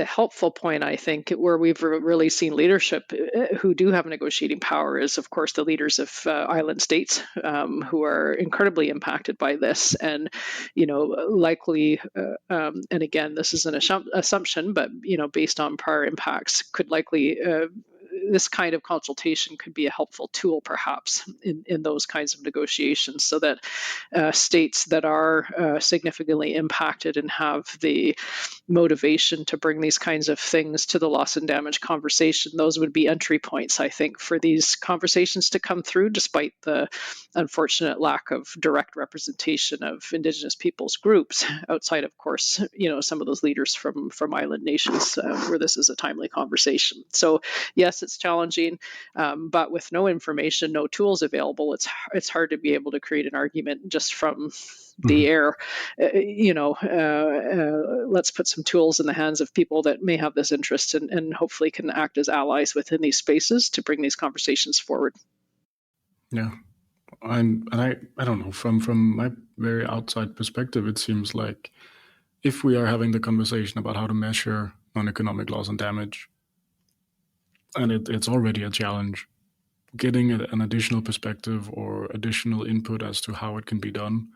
helpful point, I think, where we've really seen leadership who do have negotiating power is, of course, the leaders of island states who are incredibly impacted by this and, likely, and again, this is an assumption, but, based on prior impacts, could likely this kind of consultation could be a helpful tool, perhaps, in those kinds of negotiations, so that states that are significantly impacted and have the motivation to bring these kinds of things to the loss and damage conversation, those would be entry points, I think, for these conversations to come through, despite the unfortunate lack of direct representation of Indigenous peoples groups outside, of course, some of those leaders from island nations where this is a timely conversation. So yes, it's challenging, but with no information, no tools available, it's hard to be able to create an argument just from the air. Let's put some tools in the hands of people that may have this interest and hopefully can act as allies within these spaces to bring these conversations forward. Yeah. I don't know, from my very outside perspective, it seems like if we are having the conversation about how to measure non-economic loss and damage, and it's already a challenge, getting an additional perspective or additional input as to how it can be done,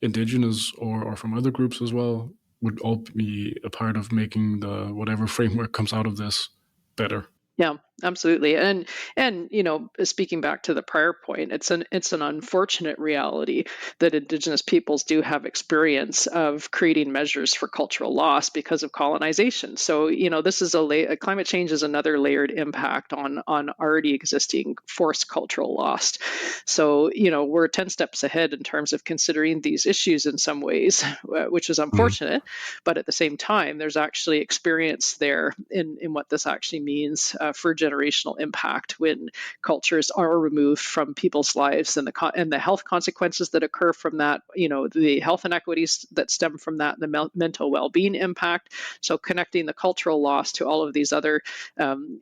Indigenous or from other groups as well, would all be a part of making the whatever framework comes out of this better. Yeah. Absolutely. And speaking back to the prior point, it's an unfortunate reality that Indigenous peoples do have experience of creating measures for cultural loss because of colonization. So, this is climate change is another layered impact on already existing forced cultural loss. So, we're 10 steps ahead in terms of considering these issues in some ways, which is unfortunate. But at the same time, there's actually experience there in what this actually means for generational impact when cultures are removed from people's lives, and the health consequences that occur from that, the health inequities that stem from that, the mental well-being impact. So connecting the cultural loss to all of these other,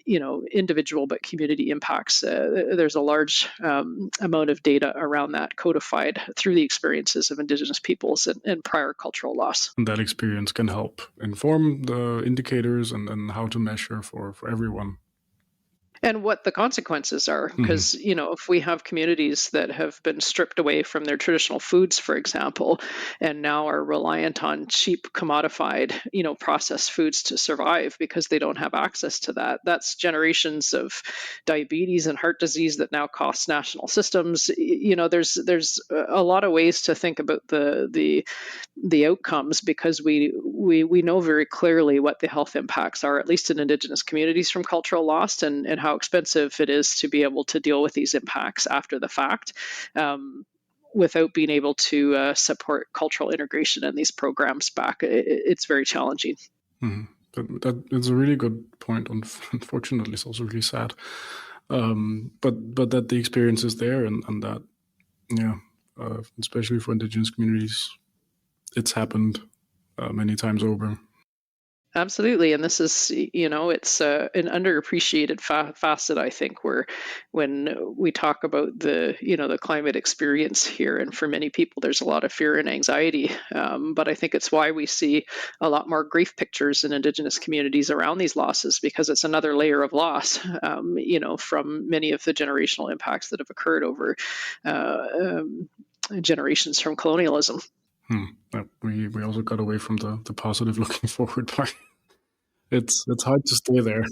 individual but community impacts. There's a large amount of data around that codified through the experiences of Indigenous peoples and prior cultural loss. And that experience can help inform the indicators and how to measure for everyone. And what the consequences are, because if we have communities that have been stripped away from their traditional foods, for example, and now are reliant on cheap commodified, processed foods to survive because they don't have access to that, that's generations of diabetes and heart disease that now cost national systems. There's a lot of ways to think about the outcomes, because we know very clearly what the health impacts are, at least in Indigenous communities, from cultural loss, and how expensive it is to be able to deal with these impacts after the fact, without being able to support cultural integration in these programs back. It's very challenging. That is a really good point. Unfortunately, it's also really sad. But that the experience is there, and that, especially for Indigenous communities, it's happened many times over. Absolutely. And this is, it's an underappreciated facet, I think, when we talk about the climate experience here. And for many people, there's a lot of fear and anxiety. But I think it's why we see a lot more grief pictures in Indigenous communities around these losses, because it's another layer of loss, from many of the generational impacts that have occurred over generations from colonialism. We also got away from the positive looking forward part. It's hard to stay there.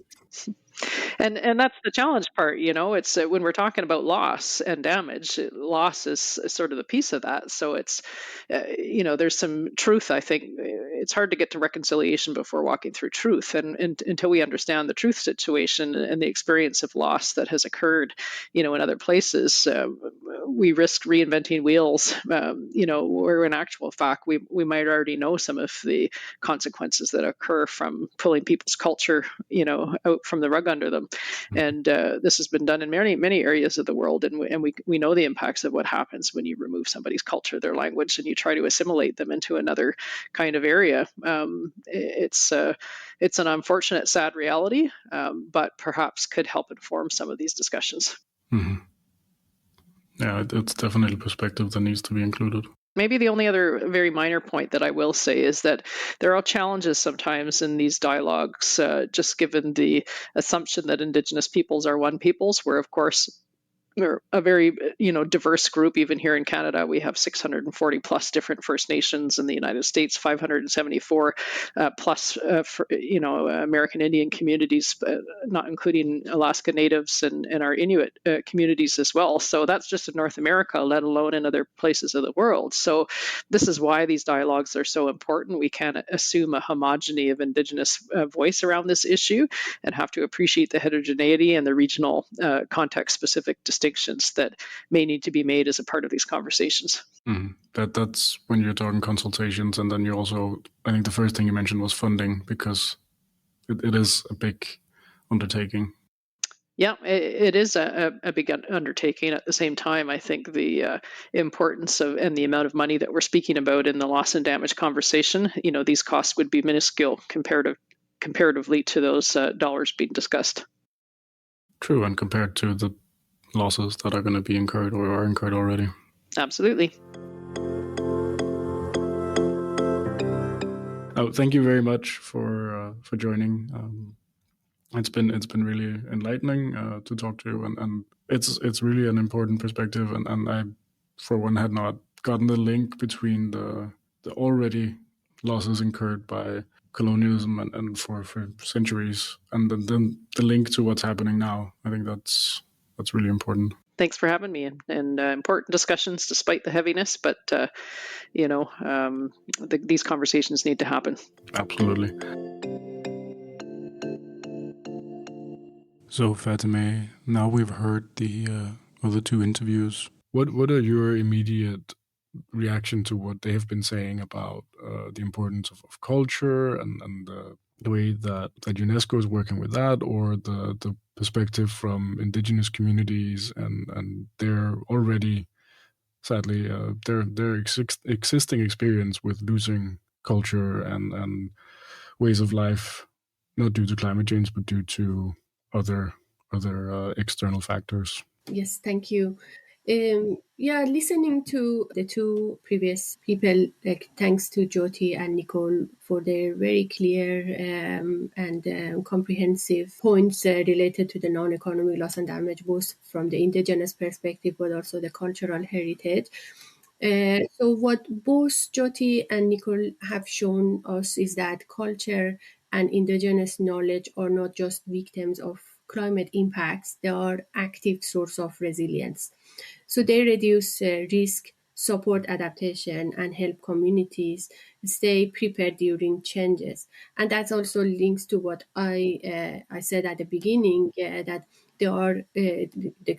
And that's the challenge part, it's when we're talking about loss and damage, loss is sort of the piece of that. So it's, there's some truth. I think it's hard to get to reconciliation before walking through truth. And until we understand the truth situation and the experience of loss that has occurred, in other places, we risk reinventing wheels, where in actual fact, we might already know some of the consequences that occur from pulling people's culture, out from the rug under them. And this has been done in many areas of the world, and we know the impacts of what happens when you remove somebody's culture, their language, and you try to assimilate them into another kind of area. It's an unfortunate, sad reality, but perhaps could help inform some of these discussions. Yeah, it's definitely a perspective that needs to be included. Maybe the only other very minor point that I will say is that there are challenges sometimes in these dialogues, just given the assumption that Indigenous peoples are one peoples, where, of course, we're a very, diverse group. Even here in Canada, we have 640 plus different First Nations. In the United States, 574 plus, American Indian communities, not including Alaska Natives and our Inuit communities as well. So that's just in North America, let alone in other places of the world. So this is why these dialogues are so important. We can't assume a homogeny of Indigenous voice around this issue, and have to appreciate the heterogeneity and the regional context-specific distinctions that may need to be made as a part of these conversations. That's when you're talking consultations, and then you also, I think the first thing you mentioned was funding, because it is a big undertaking. Yeah, it is a big undertaking. At the same time, I think the importance of and the amount of money that we're speaking about in the loss and damage conversation, these costs would be minuscule comparatively to those dollars being discussed. True, and compared to the losses that are going to be incurred or are incurred already. Absolutely. Thank you very much for joining. It's been really enlightening to talk to you, and it's really an important perspective. And I, for one, had not gotten the link between the already losses incurred by colonialism and for centuries, and then the link to what's happening now. I think that's really important. Thanks for having me, and important discussions despite the heaviness, but these conversations need to happen. Absolutely. So Fatemeh, now we've heard the other two interviews. What are your immediate reaction to what they have been saying about the importance of culture and the way that UNESCO is working with that, or the perspective from indigenous communities and their already, sadly, their existing experience with losing culture and ways of life, not due to climate change, but due to other external factors? Yes, thank you. Listening to the two previous people, like thanks to Jyoti and Nicole for their very clear and comprehensive points related to the non-economic loss and damage, both from the indigenous perspective but also the cultural heritage. So what both Jyoti and Nicole have shown us is that culture and indigenous knowledge are not just victims of climate impacts, they are active source of resilience. So they reduce risk, support adaptation, and help communities stay prepared during changes. And that also links to what I said at the beginning, that they are the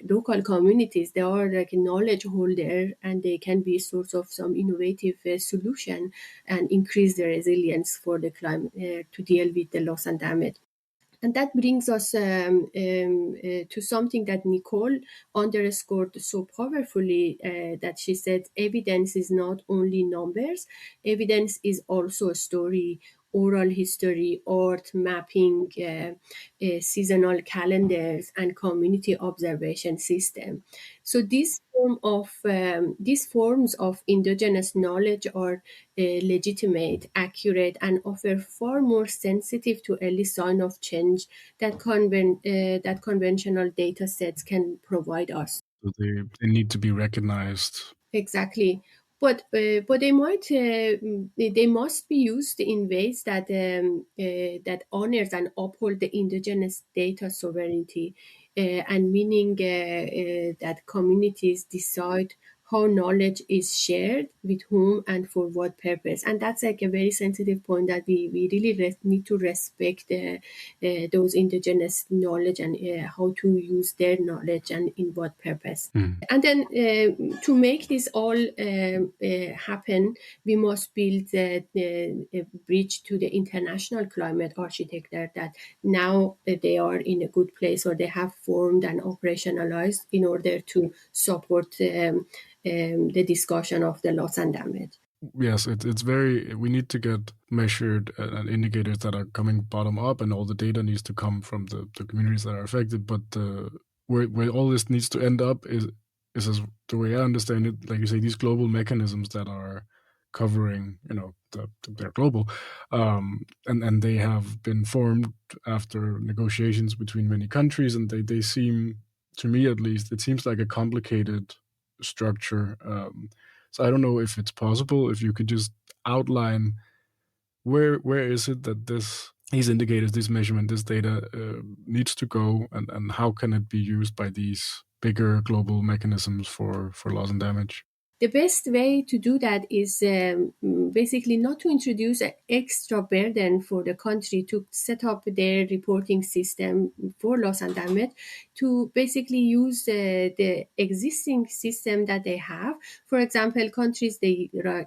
local communities, they are like a knowledge holder, and they can be a source of some innovative solution and increase the resilience for the climate to deal with the loss and damage. And that brings us to something that Nicole underscored so powerfully, that she said, evidence is not only numbers, evidence is also a story, oral history, art, mapping, seasonal calendars, and community observation system. So these forms of indigenous knowledge are legitimate, accurate, and offer far more sensitive to early sign of change that conventional data sets can provide us. So they need to be recognized. Exactly. But they must be used in ways that that honors and uphold the indigenous data sovereignty, and meaning that communities decide how knowledge is shared, with whom, and for what purpose. And that's like a very sensitive point, that we really need to respect those indigenous knowledge and how to use their knowledge and in what purpose. And then to make this all happen, we must build a bridge to the international climate architecture that now they are in a good place, or they have formed and operationalized in order to support the discussion of the loss and damage. Yes, it's very, we need to get measured and indicators that are coming bottom up, and all the data needs to come from the communities that are affected. But where all this needs to end up is as the way I understand it, like you say, these global mechanisms that are covering, they're global, and they have been formed after negotiations between many countries, and they seem, to me at least, it seems like a complicated structure. So I don't know if it's possible, if you could just outline where is it that these indicators, this measurement, this data needs to go, and how can it be used by these bigger global mechanisms for loss and damage? The best way to do that is basically not to introduce an extra burden for the country to set up their reporting system for loss and damage, to basically use the existing system that they have. For example, countries,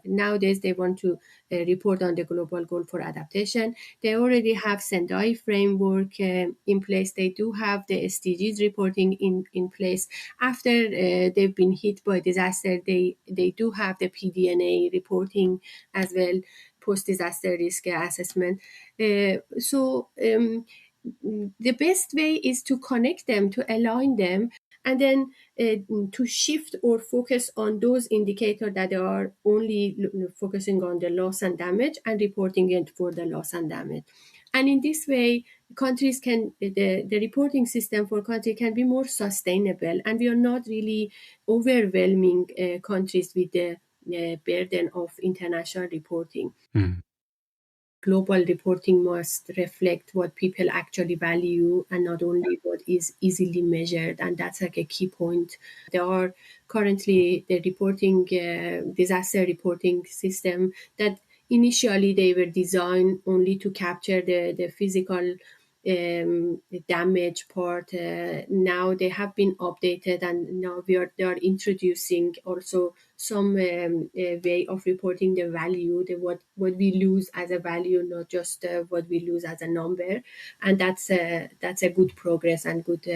nowadays they want to report on the global goal for adaptation. They already have Sendai framework in place. They do have the SDGs reporting in place. After they've been hit by disaster, they do have the PDNA reporting as well, post-disaster risk assessment. So the best way is to connect them, to align them, and then to shift or focus on those indicators that are only focusing on the loss and damage and reporting it for the loss and damage. And in this way, countries can, the reporting system for country can be more sustainable, and we are not really overwhelming countries with the burden of international reporting. global reporting must reflect what people actually value and not only what is easily measured. And that's like a key point. There are currently the reporting, disaster reporting system that initially they were designed only to capture the physical damage part. Now they have been updated, and now they are introducing also some way of reporting the value, what we lose as a value, not just what we lose as a number. And that's a good progress and good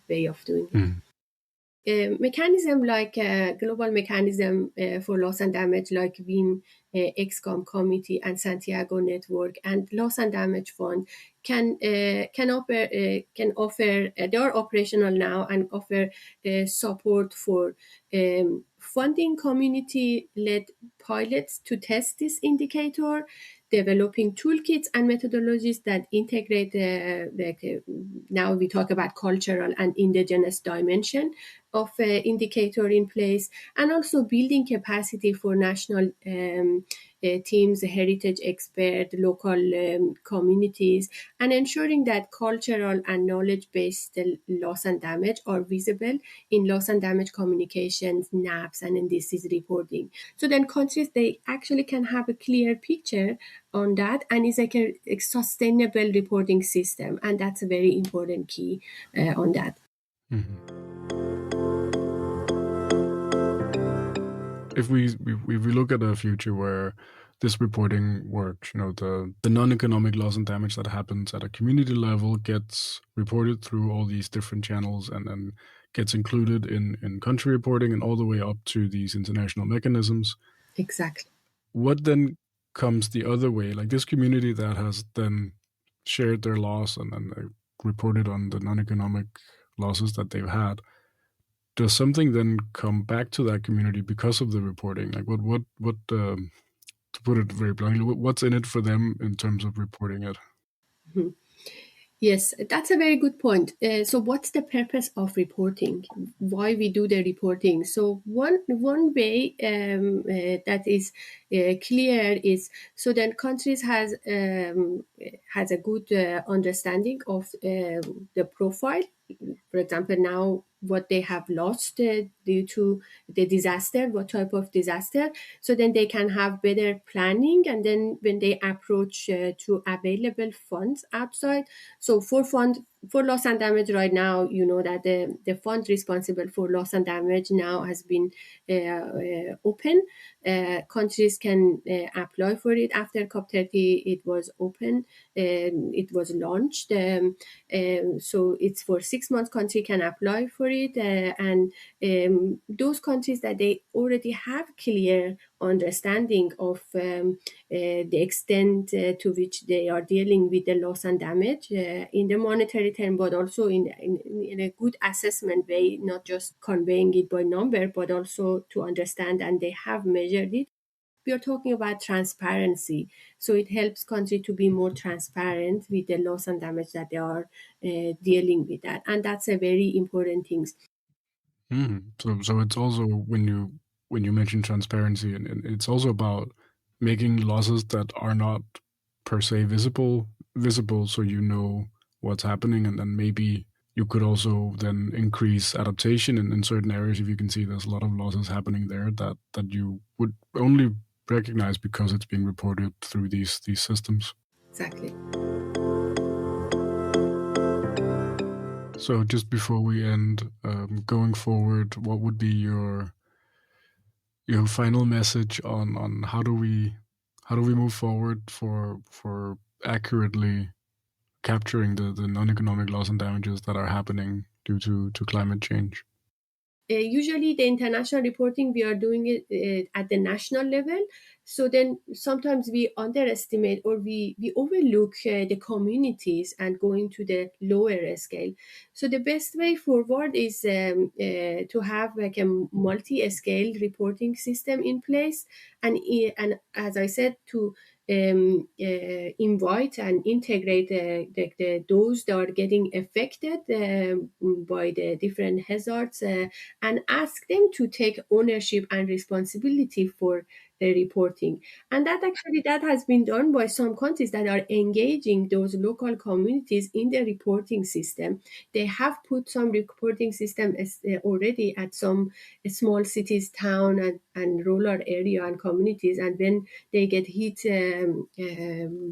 way of doing it. Mechanism like global mechanism for loss and damage, like WIM, XCOM committee, and Santiago network, and loss and damage fund can offer. They are operational now and offer support for funding community-led pilots to test this indicator, developing toolkits and methodologies that integrate now we talk about cultural and indigenous dimension of indicator in place, and also building capacity for national teams, heritage expert, local communities, and ensuring that cultural and knowledge-based loss and damage are visible in loss and damage communications, NAPs, and in disease reporting. So then countries, they actually can have a clear picture on that, and it's like a sustainable reporting system, and that's a very important key on that. If we look at a future where this reporting works, the non-economic loss and damage that happens at a community level gets reported through all these different channels and then gets included in country reporting and all the way up to these international mechanisms. Exactly. What then comes the other way? Like this community that has then shared their loss and then reported on the non-economic losses that they've had. Does something then come back to that community because of the reporting? Like what to put it very bluntly, what's in it for them in terms of reporting it? Mm-hmm. Yes, that's a very good point. So what's the purpose of reporting? Why we do the reporting? So one way that is clear is so then countries has a good understanding of the profile. For example, now what they have lost due to the disaster, what type of disaster. So then they can have better planning, and then when they approach to available funds outside. So for loss and damage right now, that the fund responsible for loss and damage now has been open. Countries can apply for it. After COP30, it was open. It was launched. So it's for 6 months. Country can apply for it, and those countries that they already have clear understanding of the extent to which they are dealing with the loss and damage in the monetary term, but also in a good assessment way, not just conveying it by number, but also to understand, and they have measured it. We are talking about transparency. So it helps country to be more transparent with the loss and damage that they are dealing with that. And that's a very important thing. So it's also when you mention transparency, and it's also about making losses that are not per se visible, so you know what's happening, and then maybe you could also then increase adaptation in certain areas if you can see there's a lot of losses happening there that you would only recognize because it's being reported through these systems. Exactly. So just before we end, going forward, what would be your final message on how do we move forward for accurately capturing the non-economic loss and damages that are happening due to climate change? Usually the international reporting, we are doing it at the national level. So then sometimes we underestimate or we overlook the communities and going to the lower scale. So the best way forward is to have like a multi-scale reporting system in place. And as I said, to invite and integrate those that are getting affected by the different hazards and ask them to take ownership and responsibility for reporting. And that has been done by some countries that are engaging those local communities in the reporting system. They have put some reporting system already at some small cities, town and rural area and communities. And when they get hit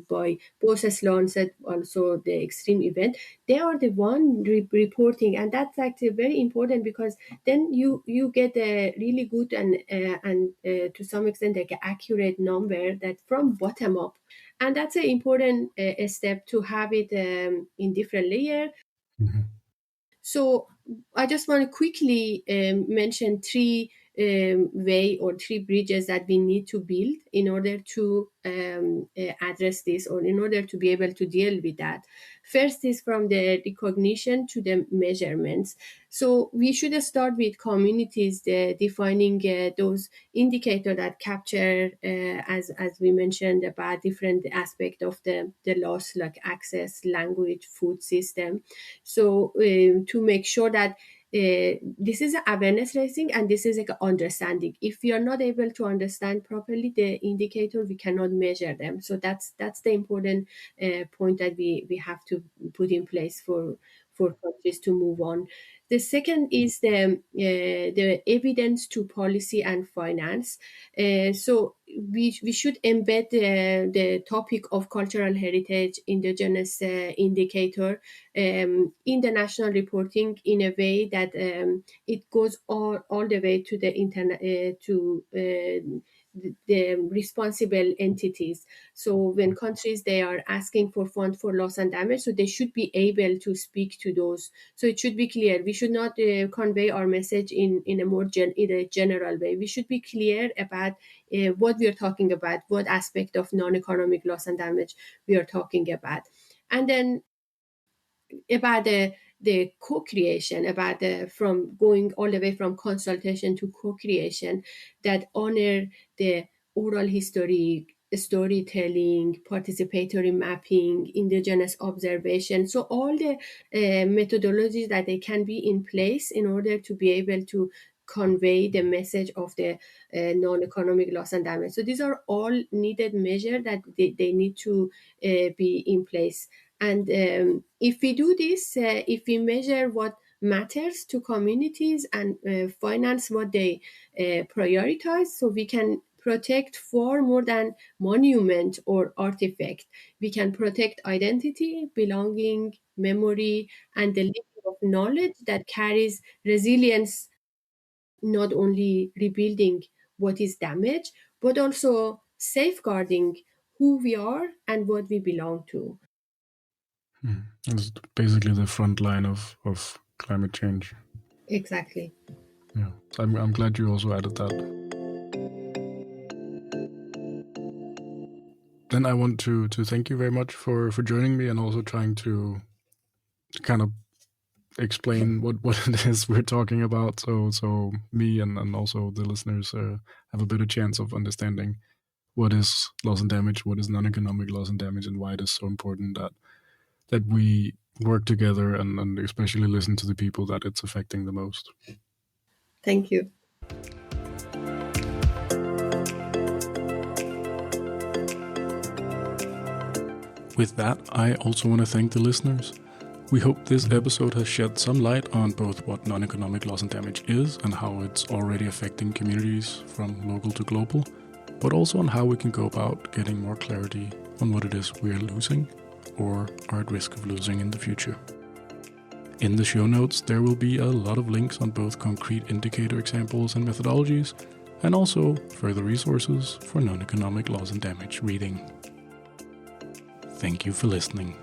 by both Lancet, also the extreme event, they are the one reporting. And that's actually very important, because then you get a really good and to some extent like an accurate number that from bottom up. And that's an important step to have it in different layer. Mm-hmm. So I just want to quickly mention three way or three bridges that we need to build in order to address this, or in order to be able to deal with that. First is from the recognition to the measurements. So we should start with communities defining those indicators that capture, as we mentioned, about different aspects of the loss, like access, language, food system. So to make sure that this is awareness raising, and this is like understanding. If we are not able to understand properly the indicator, we cannot measure them. So that's the important point that we have to put in place for countries to move on. The second is the evidence to policy and finance. So we should embed the topic of cultural heritage, indigenous indicator in the national reporting in a way that it goes all the way to the internet to the responsible entities. So when countries, they are asking for fund for loss and damage, so they should be able to speak to those. So it should be clear. We should not convey our message in a more in a general way. We should be clear about what we are talking about, what aspect of non-economic loss and damage we are talking about. And then about the co-creation, about from going all the way from consultation to co-creation, that honor the oral history, storytelling, participatory mapping, indigenous observation. So all the methodologies that they can be in place in order to be able to convey the message of the non-economic loss and damage. So these are all needed measures that they need to be in place. And if we do this, if we measure what matters to communities and finance what they prioritize, so we can protect far more than monument or artifact. We can protect identity, belonging, memory, and the level of knowledge that carries resilience, not only rebuilding what is damaged, but also safeguarding who we are and what we belong to. It's basically the front line of climate change. Exactly. Yeah, so I'm glad you also added that. Then I want to thank you very much for joining me, and also trying to kind of explain what it is we're talking about, so me and also the listeners have a better chance of understanding what is loss and damage, what is non-economic loss and damage, and why it is so important that we work together and especially listen to the people that it's affecting the most. Thank you. With that, I also want to thank the listeners. We hope this episode has shed some light on both what non-economic loss and damage is and how it's already affecting communities from local to global, but also on how we can go about getting more clarity on what it is we're losing or are at risk of losing in the future. In the show notes, there will be a lot of links on both concrete indicator examples and methodologies, and also further resources for non-economic loss and damage reading. Thank you for listening.